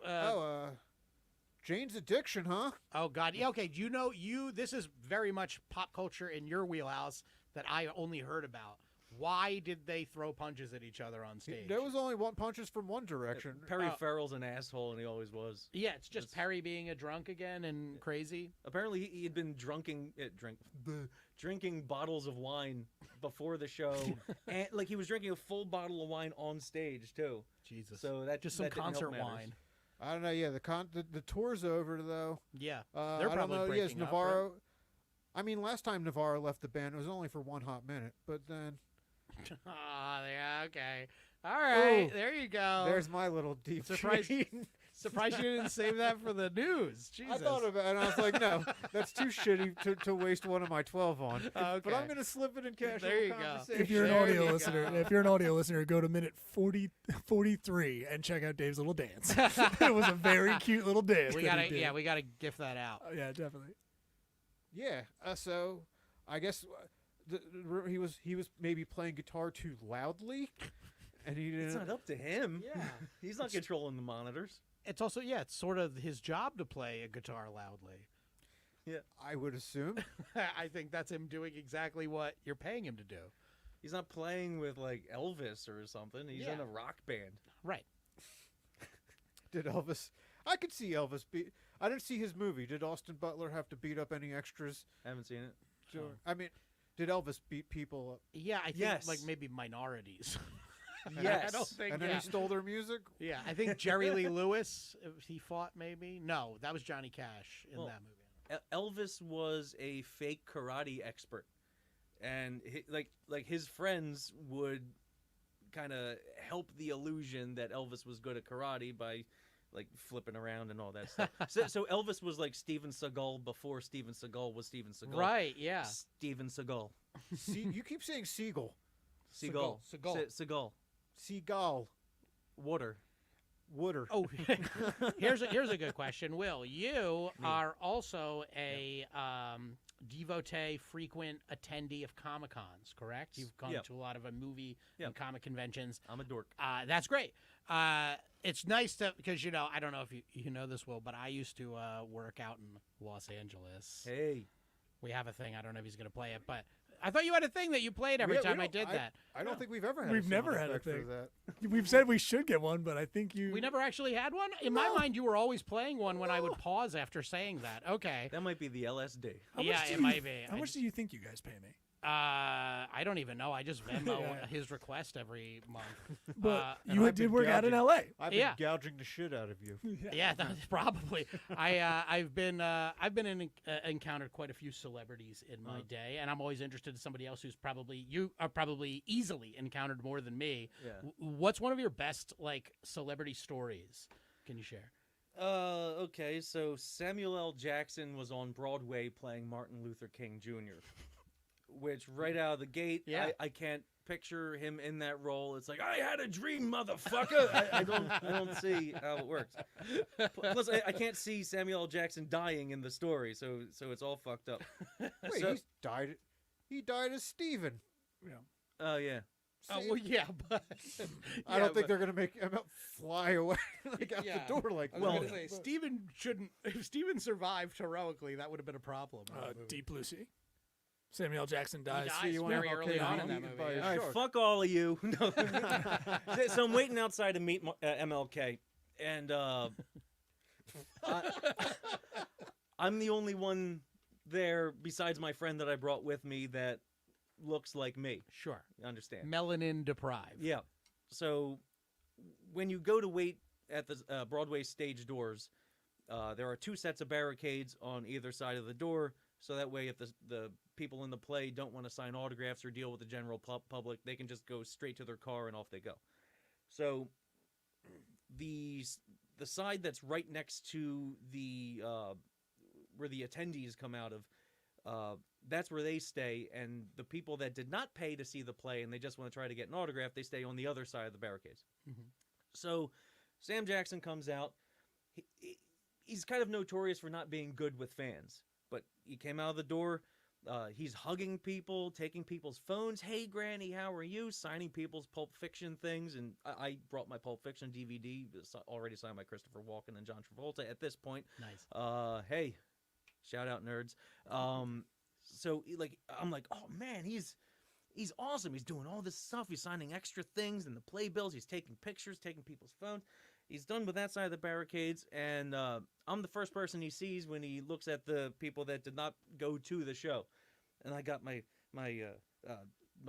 Jane's Addiction, huh? Oh God. Yeah. Okay. This is very much pop culture in your wheelhouse that I only heard about. Why did they throw punches at each other on stage? There was only one punches from one direction. Perry Farrell's an asshole, and he always was. Yeah, it's just Perry being a drunk again and crazy. Apparently, he had been drinking bottles of wine before the show, and like he was drinking a full bottle of wine on stage too. Jesus. So that Just some that didn't help concert matters. wine. I don't know. Yeah, the tour's over though. Yeah. I They're don't probably know. Yes, breaking up, Navarro. I mean, last time Navarro left the band, it was only for 1 hot minute, but then Oh, yeah. Okay. All right. Ooh, there you go. there's my little deep Surprise- shade. Surprised you didn't save that for the news. Jesus. I thought about it, and I was like, no, that's too shitty to waste one of my 12 on. But Okay. I'm going to slip it in casual There you go. conversation. If you're an There audio you listener, go. if you're an audio listener, go to minute 43 and check out Dave's little dance. It was a very cute little dance. we that he gotta, did. yeah, we gotta gift that out. Oh, yeah, definitely. Yeah, so I guess he was maybe playing guitar too loudly, and he It's didn't. not up to him. Yeah. He's not controlling the monitors. It's also, it's sort of his job to play a guitar loudly. I would assume. I think that's him doing exactly what you're paying him to do. He's not playing with like Elvis or something. He's in Yeah. a rock band. Right. Did Elvis? I could see Elvis beat. I didn't see his movie. Did Austin Butler have to beat up any extras? Haven't seen it. I mean, did Elvis beat people up? Yeah, I think Yes. like maybe minorities. Yes. I don't think. And then he stole their music? Yeah, I think Jerry Lee Lewis, he fought maybe. No, that was Johnny Cash in Well, that movie. Elvis was a fake karate expert, and his friends would kind of help the illusion that Elvis was good at karate by like flipping around and all that stuff. so Elvis was like Steven Seagal before Steven Seagal was Steven Seagal. Right, yeah. Steven Seagal. You keep saying Seagull. Seagal. Seagal. Seagal. Seagull. Water. Wooder. Oh, here's a good question. Will, you are also a devotee, frequent attendee of Comic Cons, correct? You've gone Yep. to a lot of movie Yep. and comic conventions. I'm a dork. That's great. It's nice to, because, I don't know if you know this, Will, but I used to work out in Los Angeles. Hey. We have a thing. I don't know if he's going to play it, but I thought you had a thing that you played every Yeah, we time I don't- did that. I don't think we've ever had. We've sound never had a effect for thing. that. We've said we should get one, but I think you. We never actually had one? In my mind, you were always playing one when I would pause after saying that. Okay. That might be the LSD. How much Yeah, do it you- might be. How much do you think you guys pay me? I don't even know. I just Venmo Yeah. his request every month. But and you I've did been work out in gouging. L.A. I've been Yeah. gouging the shit out of you. Yeah, probably. I've been encountered quite a few celebrities in my day, and I'm always interested in somebody else who's probably easily encountered more than me. Yeah. What's one of your best celebrity stories? Can you share? Okay, so Samuel L. Jackson was on Broadway playing Martin Luther King Jr., which right out of the gate, Yeah. I can't picture him in that role. It's like, I had a dream, motherfucker. I don't see how it works. Plus, I can't see Samuel L. Jackson dying in the story, so it's all fucked up. Wait, So- he died as Steven. Oh, yeah. Oh well, yeah, but I don't think they're gonna make him fly away out Yeah. the door like I was that. gonna say, Steven shouldn't. If Steven survived heroically, that would have been a problem. in that movie. Deep Blue Sea. Samuel L. Jackson dies. dies you very wanna- early okay, on you in that can movie. buy a yeah. All right, shark. fuck all of you. No. So I'm waiting outside to meet MLK, and I'm the only one there besides my friend that I brought with me that looks like me. Sure. You understand? Melanin deprived. Yeah. So when you go to wait at the Broadway stage doors, there are 2 sets of barricades on either side of the door. So that way, if the people in the play don't want to sign autographs or deal with the general public, they can just go straight to their car and off they go. So the side that's right next to the where the attendees come out of, that's where they stay. And the people that did not pay to see the play and they just want to try to get an autograph, they stay on the other side of the barricades. Mhm. So Sam Jackson comes out. He's kind of notorious for not being good with fans, but he came out of the door. He's hugging people, taking people's phones. Hey, Granny, how are you? Signing people's Pulp Fiction things. And I brought my Pulp Fiction DVD, already signed by Christopher Walken and John Travolta at this point. Nice. Hey, shout out nerds. So I'm like, oh man, he's awesome. He's doing all this stuff. He's signing extra things in the playbills. He's taking pictures, taking people's phones. He's done with that side of the barricades, and I'm the first person he sees when he looks at the people that did not go to the show. And I got my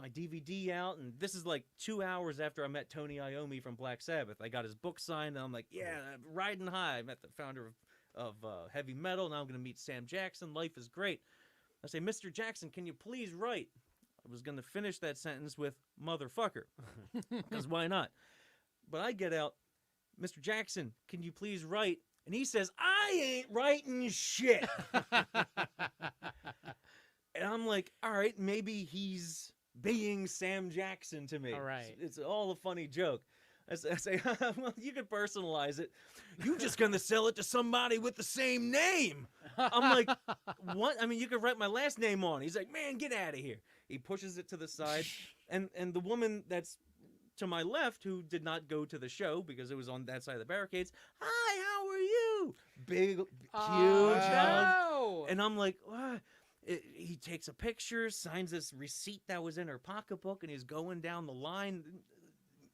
DVD out, and this is like 2 hours after I met Tony Iommi from Black Sabbath. I got his book signed, and I'm like, yeah, riding high. I met the founder of heavy metal. Now I'm going to meet Sam Jackson. Life is great. I say, Mr. Jackson, can you please write? I was going to finish that sentence with motherfucker, because why not? But I get out, Mr. Jackson, can you please write? And he says, I ain't writing shit. And I'm like, all right, maybe he's being Sam Jackson to me. All right. It's all a funny joke. I say, well, you could personalize it. You're just going to sell it to somebody with the same name. I'm like, what? I mean, you could write my last name on it. He's like, man, get out of here. He pushes it to the side. And the woman that's to my left, who did not go to the show because it was on that side of the barricades, hi, how are you? Big, huge hug. No. And I'm like, what? He takes a picture, signs this receipt that was in her pocketbook, and he's going down the line,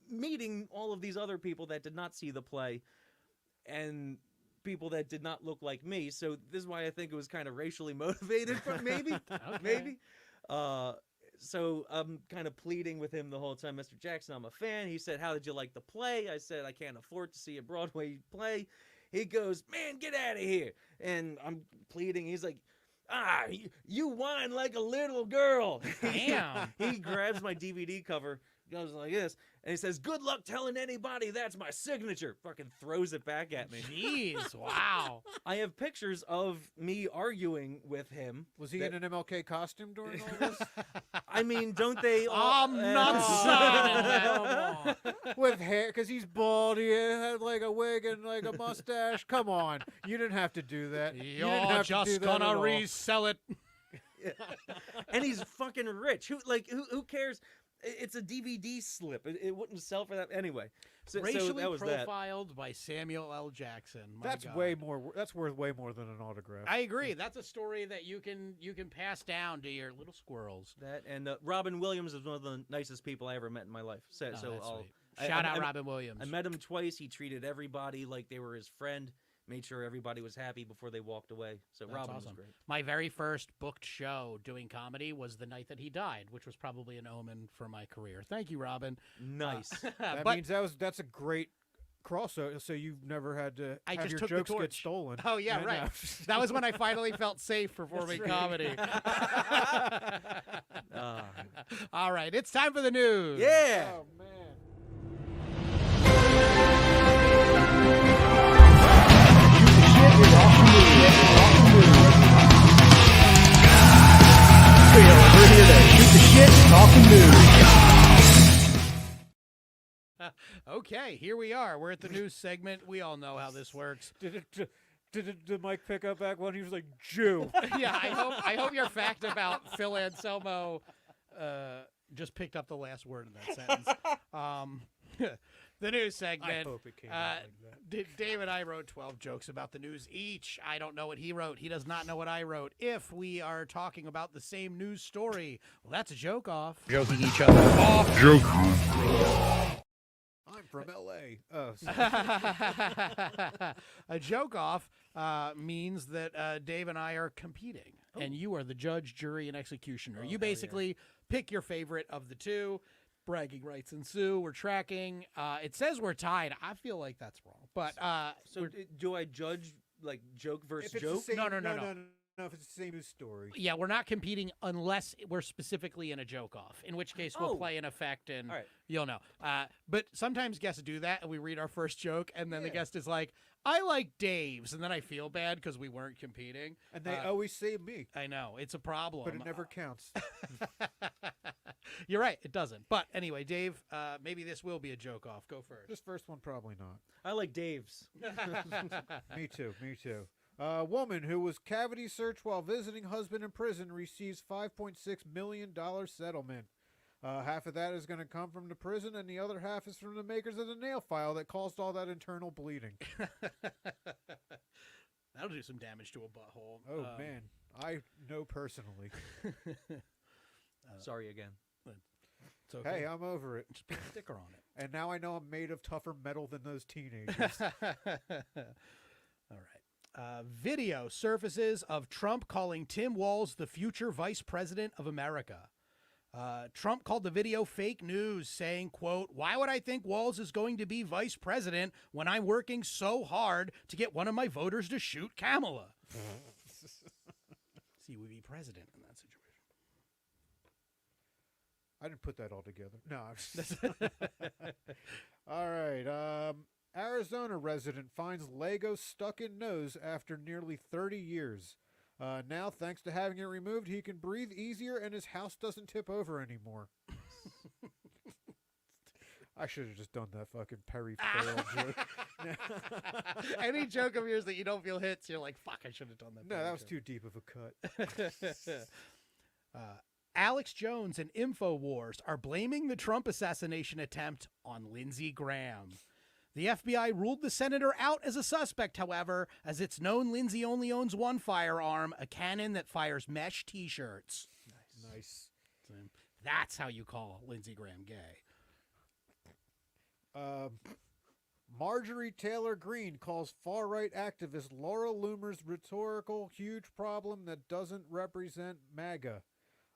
meeting all of these other people that did not see the play and people that did not look like me. So this is why I think it was kind of racially motivated, maybe. Maybe. So I'm kind of pleading with him the whole time. Mr. Jackson, I'm a fan. He said, how did you like the play? I said, I can't afford to see a Broadway play. He goes, man, get out of here. And I'm pleading. He's like, you whine like a little girl. Damn. He grabs my DVD cover, goes like this, and he says, good luck telling anybody that's my signature. Fucking throws it back at me. Jeez, wow. I have pictures of me arguing with him. Was he that- in an MLK costume during all this? I mean, don't they all... I'm not signing that. Come on. With hair, because he's bald, he had like a wig and like a mustache. Come on, you didn't have to do that. You didn't You're have to do just that gonna at all. resell it. And he's fucking rich. Who cares? It's a DVD slip. It wouldn't sell for that anyway. So Racially that was that. profiled by Samuel L. Jackson. My That's God. way more. That's worth way more than an autograph. I agree. That's a story that you can pass down to your little squirrels. That and Robin Williams is one of the nicest people I ever met in my life. So Oh, so that's I'll sweet. Shout out Robin Williams. I met him twice. He treated everybody like they were his friend. Made sure everybody was happy before they walked away. So That's Robin awesome. was great. My very first booked show doing comedy was the night that he died, which was probably an omen for my career. Thank you, Robin. Nice. That But- means that's a great crossover. So you've never had to I have just your took the jokes get torch. stolen. Oh yeah, I right. know. That was when I finally felt safe performing comedy. All right, it's time for the news. Yeah. Oh man. We're here to shoot the shit and talk the news. Okay, here we are. We're at the news segment. We all know how this works. Did Mike pick up back when he was like Jew? Yeah, I hope your fact about Phil Anselmo just picked up the last word in that sentence. The news segment. I hope it came out like that. Dave and I wrote 12 jokes about the news each. I don't know what he wrote. He does not know what I wrote. If we are talking about the same news story, well, that's a joke off. Joking each other off. I'm from L.A. Oh, A joke off means that Dave and I are competing, and you are the judge, jury, and executioner. You basically pick your favorite of the two. Bragging rights ensue. We're tracking. It says we're tied. I feel like that's wrong. But So do I judge like joke versus if it's the joke? same, No. If it's the same news story. yeah, we're not competing unless we're specifically in a joke off, in which case we'll Oh. play an effect and All right. you'll know. But sometimes guests do that and we read our first joke and then the Yeah. guest is like, I like Dave's. And then I feel bad because we weren't competing. And they always say me, I know. It's a problem. but it never counts. You're right. It doesn't. But anyway, Dave, maybe this will be a joke off. Go first. This first one probably not. I like Dave's. Me too. Me too. Woman who was cavity searched while visiting husband in prison receives $5.6 million settlement. Half of that is going to come from the prison, and the other half is from the makers of the nail file that caused all that internal bleeding. That'll do some damage to a butthole. Oh, man. I know personally. Sorry again. It's okay. Hey, I'm over it. Just put a sticker on it. And now I know I'm made of tougher metal than those teenagers. All right. Video surfaces of Trump calling Tim Walz the future vice president of America. Trump called the video fake news, saying, quote, "Why would I think Walz is going to be vice president when I'm working so hard to get one of my voters to shoot Kamala?" See, would be president in that situation. I didn't put that all together. No. All right. Arizona resident finds Lego stuck in nose after nearly 30 years. Now, thanks to having it removed, he can breathe easier and his house doesn't tip over anymore. I should have just done that fucking Perry Farrell joke. Any joke of yours that you don't feel hits, you're like, fuck, I should have done that. No, better that was joke. too deep of a cut. Alex Jones and InfoWars are blaming the Trump assassination attempt on Lindsey Graham. The FBI ruled the senator out as a suspect, however, as it's known Lindsey only owns one firearm, a cannon that fires mesh T-shirts. Nice. That's how you call Lindsey Graham gay. Marjorie Taylor Greene calls far-right activist Laura Loomer's rhetorical huge problem that doesn't represent MAGA.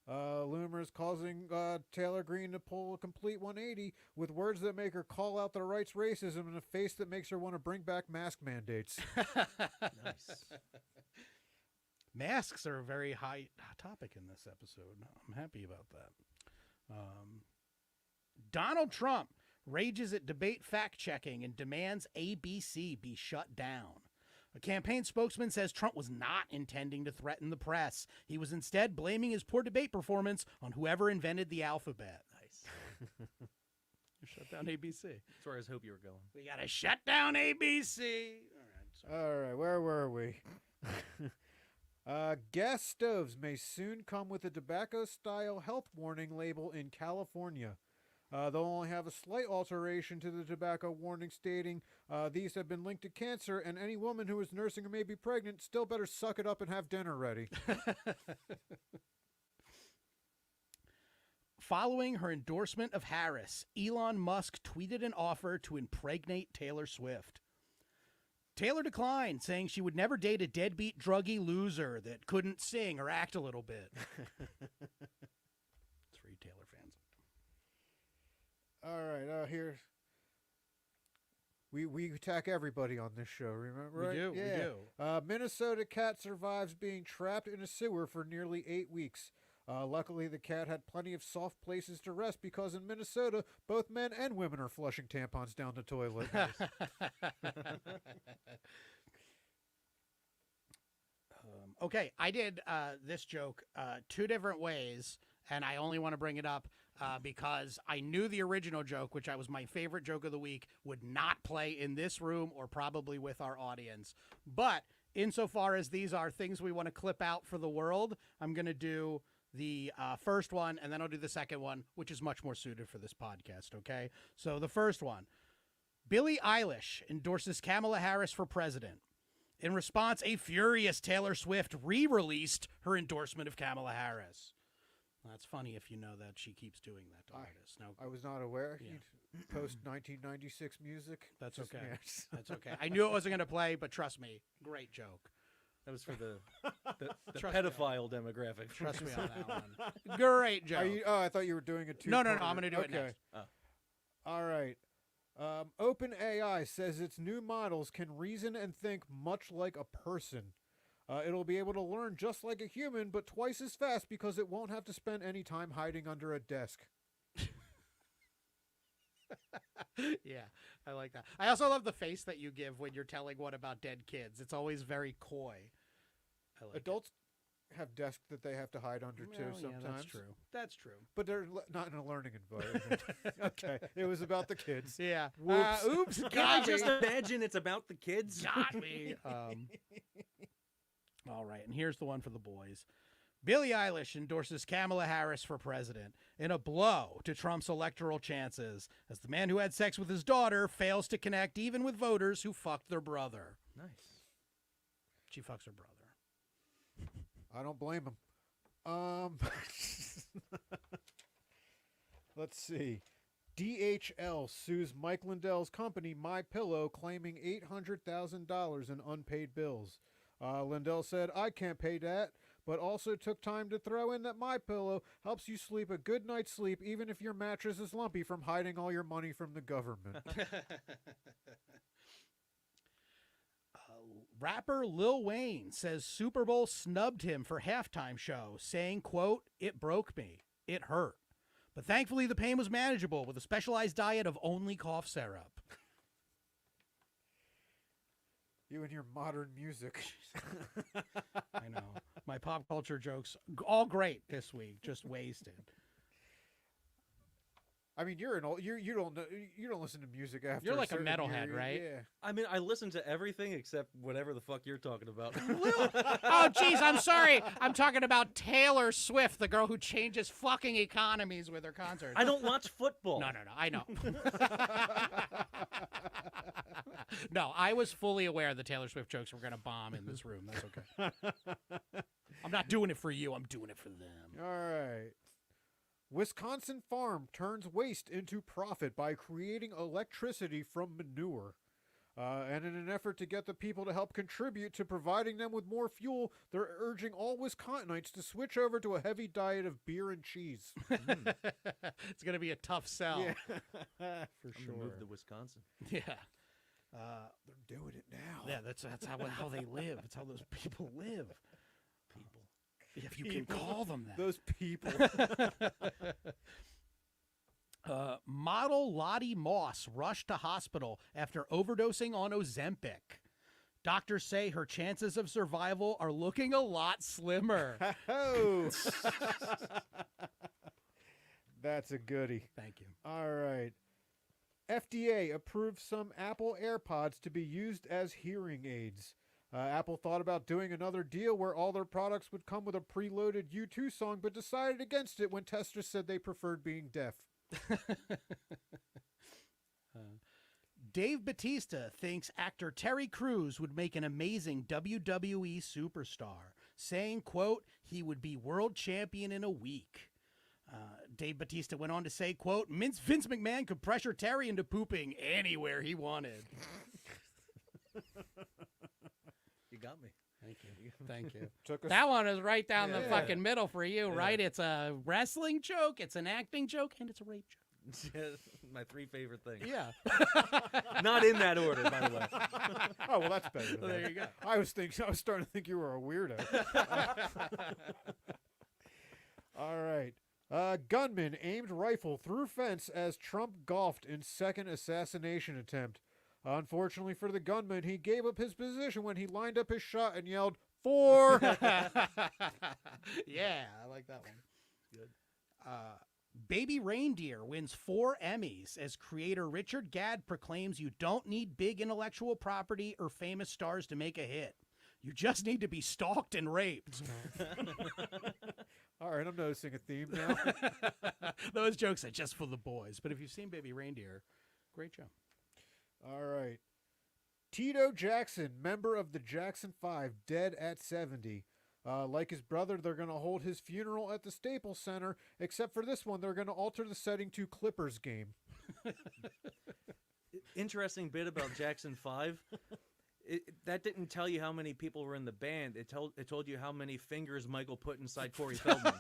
Loomer is causing Taylor Greene to pull a complete 180 with words that make her call out the right's racism and a face that makes her want to bring back mask mandates. Nice. Masks are a very high topic in this episode. I'm happy about that. Donald Trump rages at debate fact-checking and demands ABC be shut down. A campaign spokesman says Trump was not intending to threaten the press. He was instead blaming his poor debate performance on whoever invented the alphabet. Nice. Shut down ABC. That's where I was hoping you were going. We got to shut down ABC. All right. Sorry. All right, where were we? Gas stoves may soon come with a tobacco-style health warning label in California. They'll only have a slight alteration to the tobacco warning stating, these have been linked to cancer, and any woman who is nursing or may be pregnant still better suck it up and have dinner ready. Following her endorsement of Harris, Elon Musk tweeted an offer to impregnate Taylor Swift. Taylor declined, saying she would never date a deadbeat druggy loser that couldn't sing or act a little bit. It's for you Taylor fans. All right, here's... We attack everybody on this show, remember? Right? We do, yeah. we do. Minnesota cat survives being trapped in a sewer for nearly 8 weeks. Luckily, the cat had plenty of soft places to rest because in Minnesota, both men and women are flushing tampons down the toilet. Okay, I did this joke 2 different ways, and I only want to bring it up because I knew the original joke, which was my favorite joke of the week, would not play in this room or probably with our audience. But insofar as these are things we want to clip out for the world, I'm going to do the first one, and then I'll do the second one, which is much more suited for this podcast, okay? So the first one, Billie Eilish endorses Kamala Harris for president. In response, a furious Taylor Swift re-released her endorsement of Kamala Harris. Well, that's funny if you know that she keeps doing that to artists. Now, I was not aware. Yeah. Post 1996 music. That's Just- okay. yes. That's okay. I knew it wasn't going to play, but trust me, great joke. That was for the Trust me. pedophile demographic. Trust me on that one. Great joke. Are you, I thought you were doing a two. No, I'm going to do it okay. next. All right. OpenAI says its new models can reason and think much like a person. It'll be able to learn just like a human, but twice as fast because it won't have to spend any time hiding under a desk. Yeah, I like that. I also love the face that you give when you're telling one about dead kids. It's always very coy. I like Adults have desks that they have to hide under it. too Well, sometimes. Yeah, that's true. That's true. But they're not in a learning environment. Okay, it was about the kids. Yeah. Whoops. Oops. Can I Got just me. imagine it's about the kids? Got me. All right, and here's the one for the boys. Billie Eilish endorses Kamala Harris for president in a blow to Trump's electoral chances as the man who had sex with his daughter fails to connect even with voters who fucked their brother. Nice. She fucks her brother. I don't blame him. Let's see. DHL sues Mike Lindell's company, My Pillow, claiming $800,000 in unpaid bills. Lindell said, "I can't pay that, but also took time to throw in that My Pillow helps you sleep a good night's sleep even if your mattress is lumpy from hiding all your money from the government." Rapper Lil Wayne says Super Bowl snubbed him for halftime show, saying, quote, "It broke me. It hurt. But thankfully the pain was manageable with a specialized diet of only cough syrup." You and your modern music. I know. My pop culture jokes, all great this week, just wasted. I mean, you don't listen to music after. You're like a certain metalhead, period. right? Yeah. I mean, I listen to everything except whatever the fuck you're talking about. Oh, geez, I'm sorry. I'm talking about Taylor Swift, the girl who changes fucking economies with her concerts. I don't watch football. No, I know. No, I was fully aware the Taylor Swift jokes were going to bomb in this room. That's okay. I'm not doing it for you. I'm doing it for them. All right. Wisconsin farm turns waste into profit by creating electricity from manure. And in an effort to get the people to help contribute to providing them with more fuel, they're urging all Wisconsinites to switch over to a heavy diet of beer and cheese. It's going to be a tough sell. Yeah. For I'm sure. gonna move to Wisconsin. Yeah. They're doing it now. Yeah, that's how they live. That's how those people live. People. If you can call them that. Those people. Model Lottie Moss rushed to hospital after overdosing on Ozempic. Doctors say her chances of survival are looking a lot slimmer. Oh. That's a goodie. Thank you. All right. FDA approved some Apple AirPods to be used as hearing aids. Apple thought about doing another deal where all their products would come with a preloaded U2 song, but decided against it when testers said they preferred being deaf. Dave Bautista thinks actor Terry Crews would make an amazing WWE superstar, saying, quote, he would be world champion in a week. Dave Bautista went on to say, quote, Vince McMahon could pressure Terry into pooping anywhere he wanted. You got me. Thank you. Thank you. Took us That one is right down the Yeah. fucking middle for you, Yeah. right? It's a wrestling joke, it's an acting joke, and it's a rape joke. My 3 favorite things. Yeah. Not in that order, by the way. Oh, well, that's better. Well, there you go. I was starting to think you were a weirdo. All right. Gunman aimed rifle through fence as Trump golfed in second assassination attempt. Unfortunately for the gunman, he gave up his position when he lined up his shot and yelled, 4! Yeah, I like that one. Good. Baby Reindeer wins 4 Emmys as creator Richard Gadd proclaims you don't need big intellectual property or famous stars to make a hit. You just need to be stalked and raped. All right, I'm noticing a theme now. Those jokes are just for the boys. But if you've seen Baby Reindeer, great show. All right. Tito Jackson, member of the Jackson 5, dead at 70. Like his brother, they're going to hold his funeral at the Staples Center, except for this one, they're going to alter the setting to Clippers game. Interesting bit about Jackson 5. That didn't tell you how many people were in the band. It told you how many fingers Michael put inside Corey Feldman.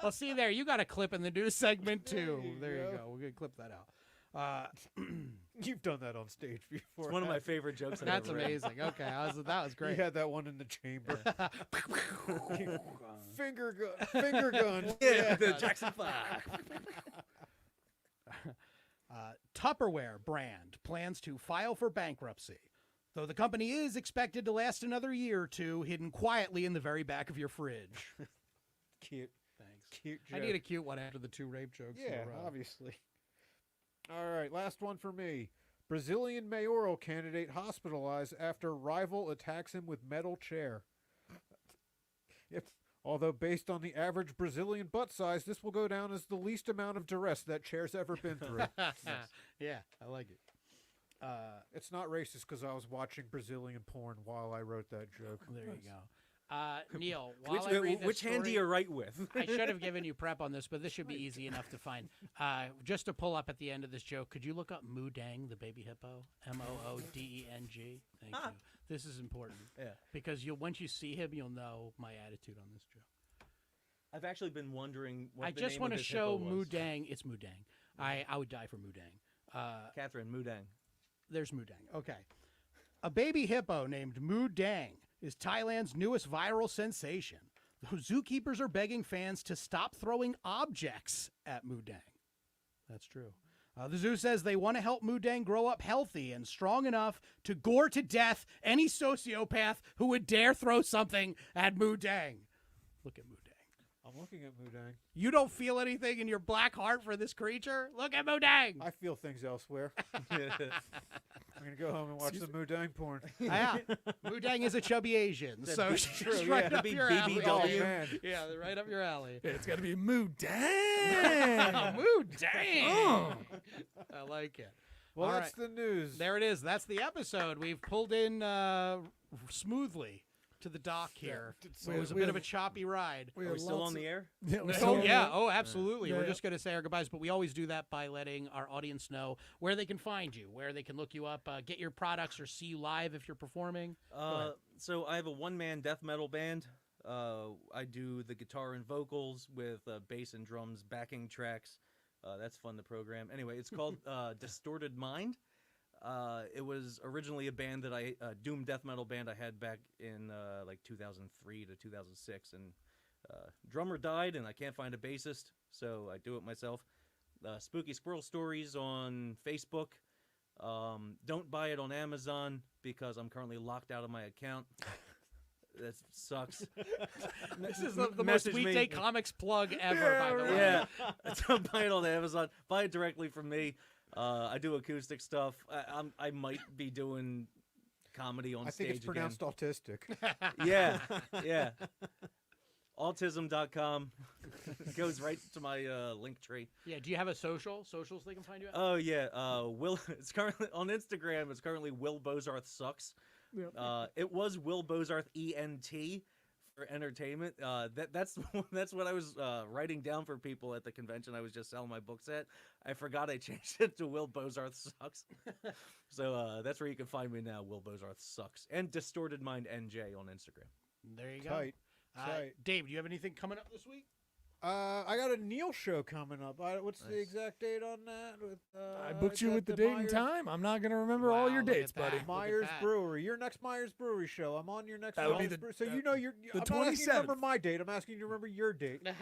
Well, see there, you got a clip in the news segment too. There you go. go. We're gonna clip that out. You've done that on stage before. It's one of my haven't favorite jokes. I've That's ever read. amazing. Okay, that was you? great. You had that one in the chamber. Finger gun. Finger gun. Yeah, the Jackson 5. Tupperware brand plans to file for bankruptcy, though the company is expected to last another year or two, hidden quietly in the very back of your fridge. Cute. Thanks. Cute I joke. need a cute one after the 2 rape jokes. in a Yeah, row. obviously. All right, last one for me. Brazilian mayoral candidate hospitalized after rival attacks him with metal chair. Yep. Although based on the average Brazilian butt size, this will go down as the least amount of duress that chair's ever been through. Yeah, I like it. It's not racist because I was watching Brazilian porn while I wrote that joke. There you go. Neil, while I read this Which hand do story- you write with? I should have given you prep on this, but this should be easy enough to find. Just to pull up at the end of this joke, could you look up Moodang, the baby hippo? Moodeng. Thank you. This is important. Yeah. Because once you see him, you'll know my attitude on this joke. I've actually been wondering what I the just name want of to this show hippo was. Moodang. It's Moodang. I would die for Moodang. Catherine Mudang. There's Moodang. Okay. A baby hippo named Moodang is Thailand's newest viral sensation. The zookeepers are begging fans to stop throwing objects at Moodang. That's true. The zoo says they want to help Moodang grow up healthy and strong enough to gore to death any sociopath who would dare throw something at Moodang. Look at Moodang. I'm looking at Moodang. You don't feel anything in your black heart for this creature? Look at Moodang. I feel things elsewhere. I'm going to go home and watch the Moodang porn. Yeah. Moodang is a chubby Asian, so she's right yeah. up Big your alley. BBW. Oh, man. Yeah, they're right up your alley. It's got to be Moodang. Moodang. I like it. Well, All that's the news. There it is. That's the episode. We've pulled in smoothly to the dock here. We- It was a we bit of have- a choppy ride. We Are had we still lots on the of- air? Yeah, we're Oh, still on yeah. the- Oh, absolutely. Yeah, We're yeah. just going to say our goodbyes, but we always do that by letting our audience know where they can find you, where they can look you up, get your products, or see you live if you're performing. ahead. So I have a one-man death metal band. I do the guitar and vocals with bass and drums backing tracks. That's fun to program. Anyway, it's called Distorted Mind. It was originally a band that doom death metal band I had back in like 2003 to 2006, and drummer died, and I can't find a bassist, so I do it myself. Spooky Squirrel Stories on Facebook. Don't buy it on Amazon because I'm currently locked out of my account. That sucks. This is the most Message me. Weekday Comics plug ever, by the way. Yeah, don't buy it on Amazon. Buy it directly from me. I do acoustic stuff. I might be doing comedy on I stage think it's pronounced autistic. again. Yeah. Autism.com goes right to my link tree. Yeah. Do you have a socials they can find you at? Oh yeah, it's currently on Instagram. It's currently Will Bozarth Sucks. Yep. It was Will Bozarth ENT for entertainment. That's what I was writing down for people at the convention I was just selling my books at. I forgot I changed it to Will Bozarth Sucks. So that's where you can find me now. Will Bozarth Sucks and Distorted Mind NJ on Instagram. There you go. Tight. Tight. Dave, do you have anything coming up this week? I got a Neil show coming up. What's the exact date on that? I booked it's you at with the date and Myers- time. I'm not going to remember all Wow, your look dates, at that. buddy. Look at Myers that. Brewery. Your next Myers Brewery show. I'm on your next. That would be Myers the- Brewery. So you know you're. the I'm not asking you to 27th. remember my date. I'm asking you to remember your date. Don't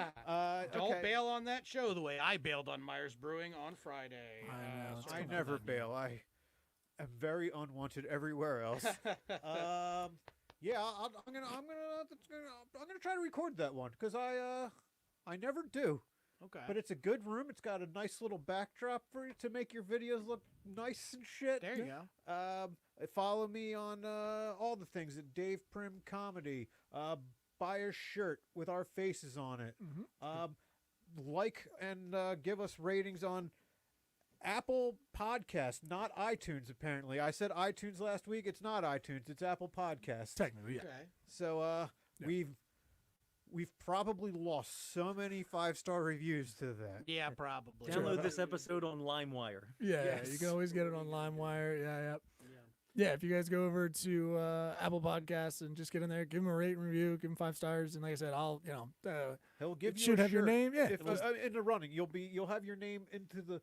okay. bail on that show the way I bailed on Myers Brewing on Friday. I know, it's I come never on. bail. I am very unwanted everywhere else. Yeah, I'm gonna try to record that one because I never do. Okay. But it's a good room. It's got a nice little backdrop for you to make your videos look nice and shit. There you go. Follow me on all the things at Dave Prim Comedy. Buy a shirt with our faces on it. Like and give us ratings on Apple Podcasts, not iTunes. Apparently, I said iTunes last week. It's not iTunes. It's Apple Podcasts. Technically, yeah. Okay. So Yeah. we've probably lost so many 5-star reviews to that. Yeah, probably. Download this episode on LimeWire. Yeah, Yes. you can always get it on LimeWire. Yeah, if you guys go over to Apple Podcasts and just get in there, give them a rate and review, give them 5 stars, and like I said, I'll He'll give it you should a have your shirt. name. Yeah, If, in the running, you'll have your name into the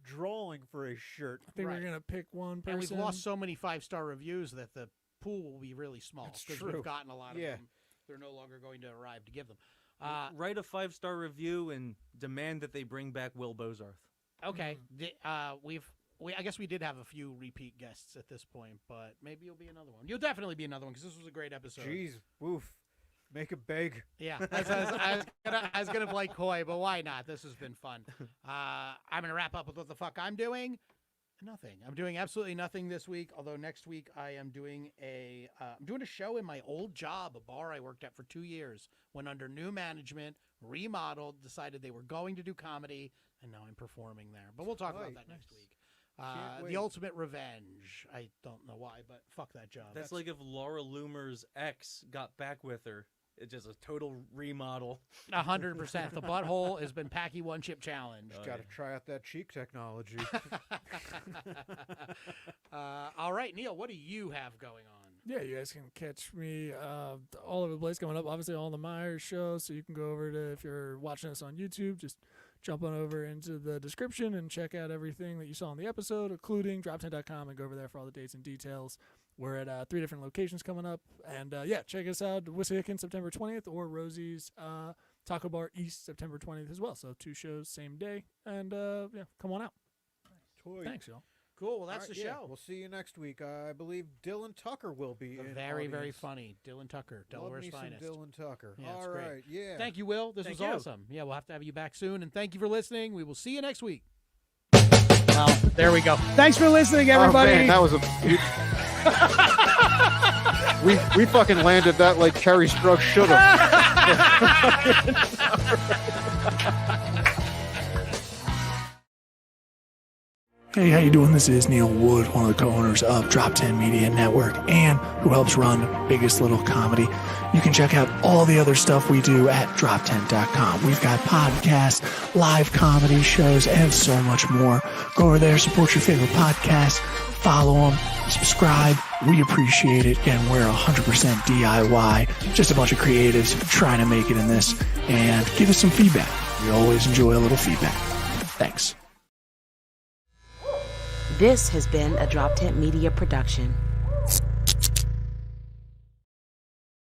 drawing for a shirt. I think Right. we're gonna pick one person. And we've lost so many 5-star reviews that the pool will be really small That's because true. we've gotten a lot of Yeah. them. They're no longer going to arrive to give them. Write a 5-star review and demand that they bring back Will Bozarth. Okay. I guess we did have a few repeat guests at this point, but maybe you'll be another one. You'll definitely be another one because this was a great episode. Jeez, woof. Make it big. Yeah, I was gonna play coy, but why not? This has been fun. I'm gonna wrap up with what the fuck I'm doing. Nothing. I'm doing absolutely nothing this week. Although next week I am doing a show in my old job, a bar I worked at for 2 years. Went under new management, remodeled, decided they were going to do comedy, and now I'm performing there. But we'll talk about that next week. Can't wait. The Ultimate Revenge. I don't know why, but fuck that job. That's like if Laura Loomer's ex got back with her. It's just a total remodel. 100%. The butthole has been Packy One Chip Challenge. Got to try out that cheek technology. All right, Neil, what do you have going on? Yeah, you guys can catch me all over the place coming up. Obviously, all the Myers shows. So you can go over to, if you're watching us on YouTube, just jump on over into the description and check out everything that you saw in the episode, including drop10.com, and go over there for all the dates and details. We're at 3 different locations coming up. And check us out. Wissahickon, September 20th, or Rosie's Taco Bar East, September 20th as well. So 2 shows, same day. And come on out. Thanks, y'all. Cool. Well, that's All right, the show. We'll see you next week. I believe Dylan Tucker will be in Very, very audience. funny. Dylan Tucker, Love Delaware's me some finest. Dylan Tucker. Yeah, it's All great. right, yeah. Thank you, Will. This Thank was you. awesome. Yeah, we'll have to have you back soon. And thank you for listening. We will see you next week. Well, there we go. Thanks for listening, everybody. Oh, man, that was a. we fucking landed that like Kerry Strug should have. Hey, how you doing? This is Neil Wood, one of the co-owners of Drop 10 Media Network and who helps run Biggest Little Comedy. You can check out all the other stuff we do at drop10.com. We've got podcasts, live comedy shows, and so much more. Go over there, support your favorite podcasts, follow them, subscribe. We appreciate it. Again, we're 100% DIY, just a bunch of creatives trying to make it in this, and give us some feedback. We always enjoy a little feedback. Thanks. This has been a Drop Tent Media production.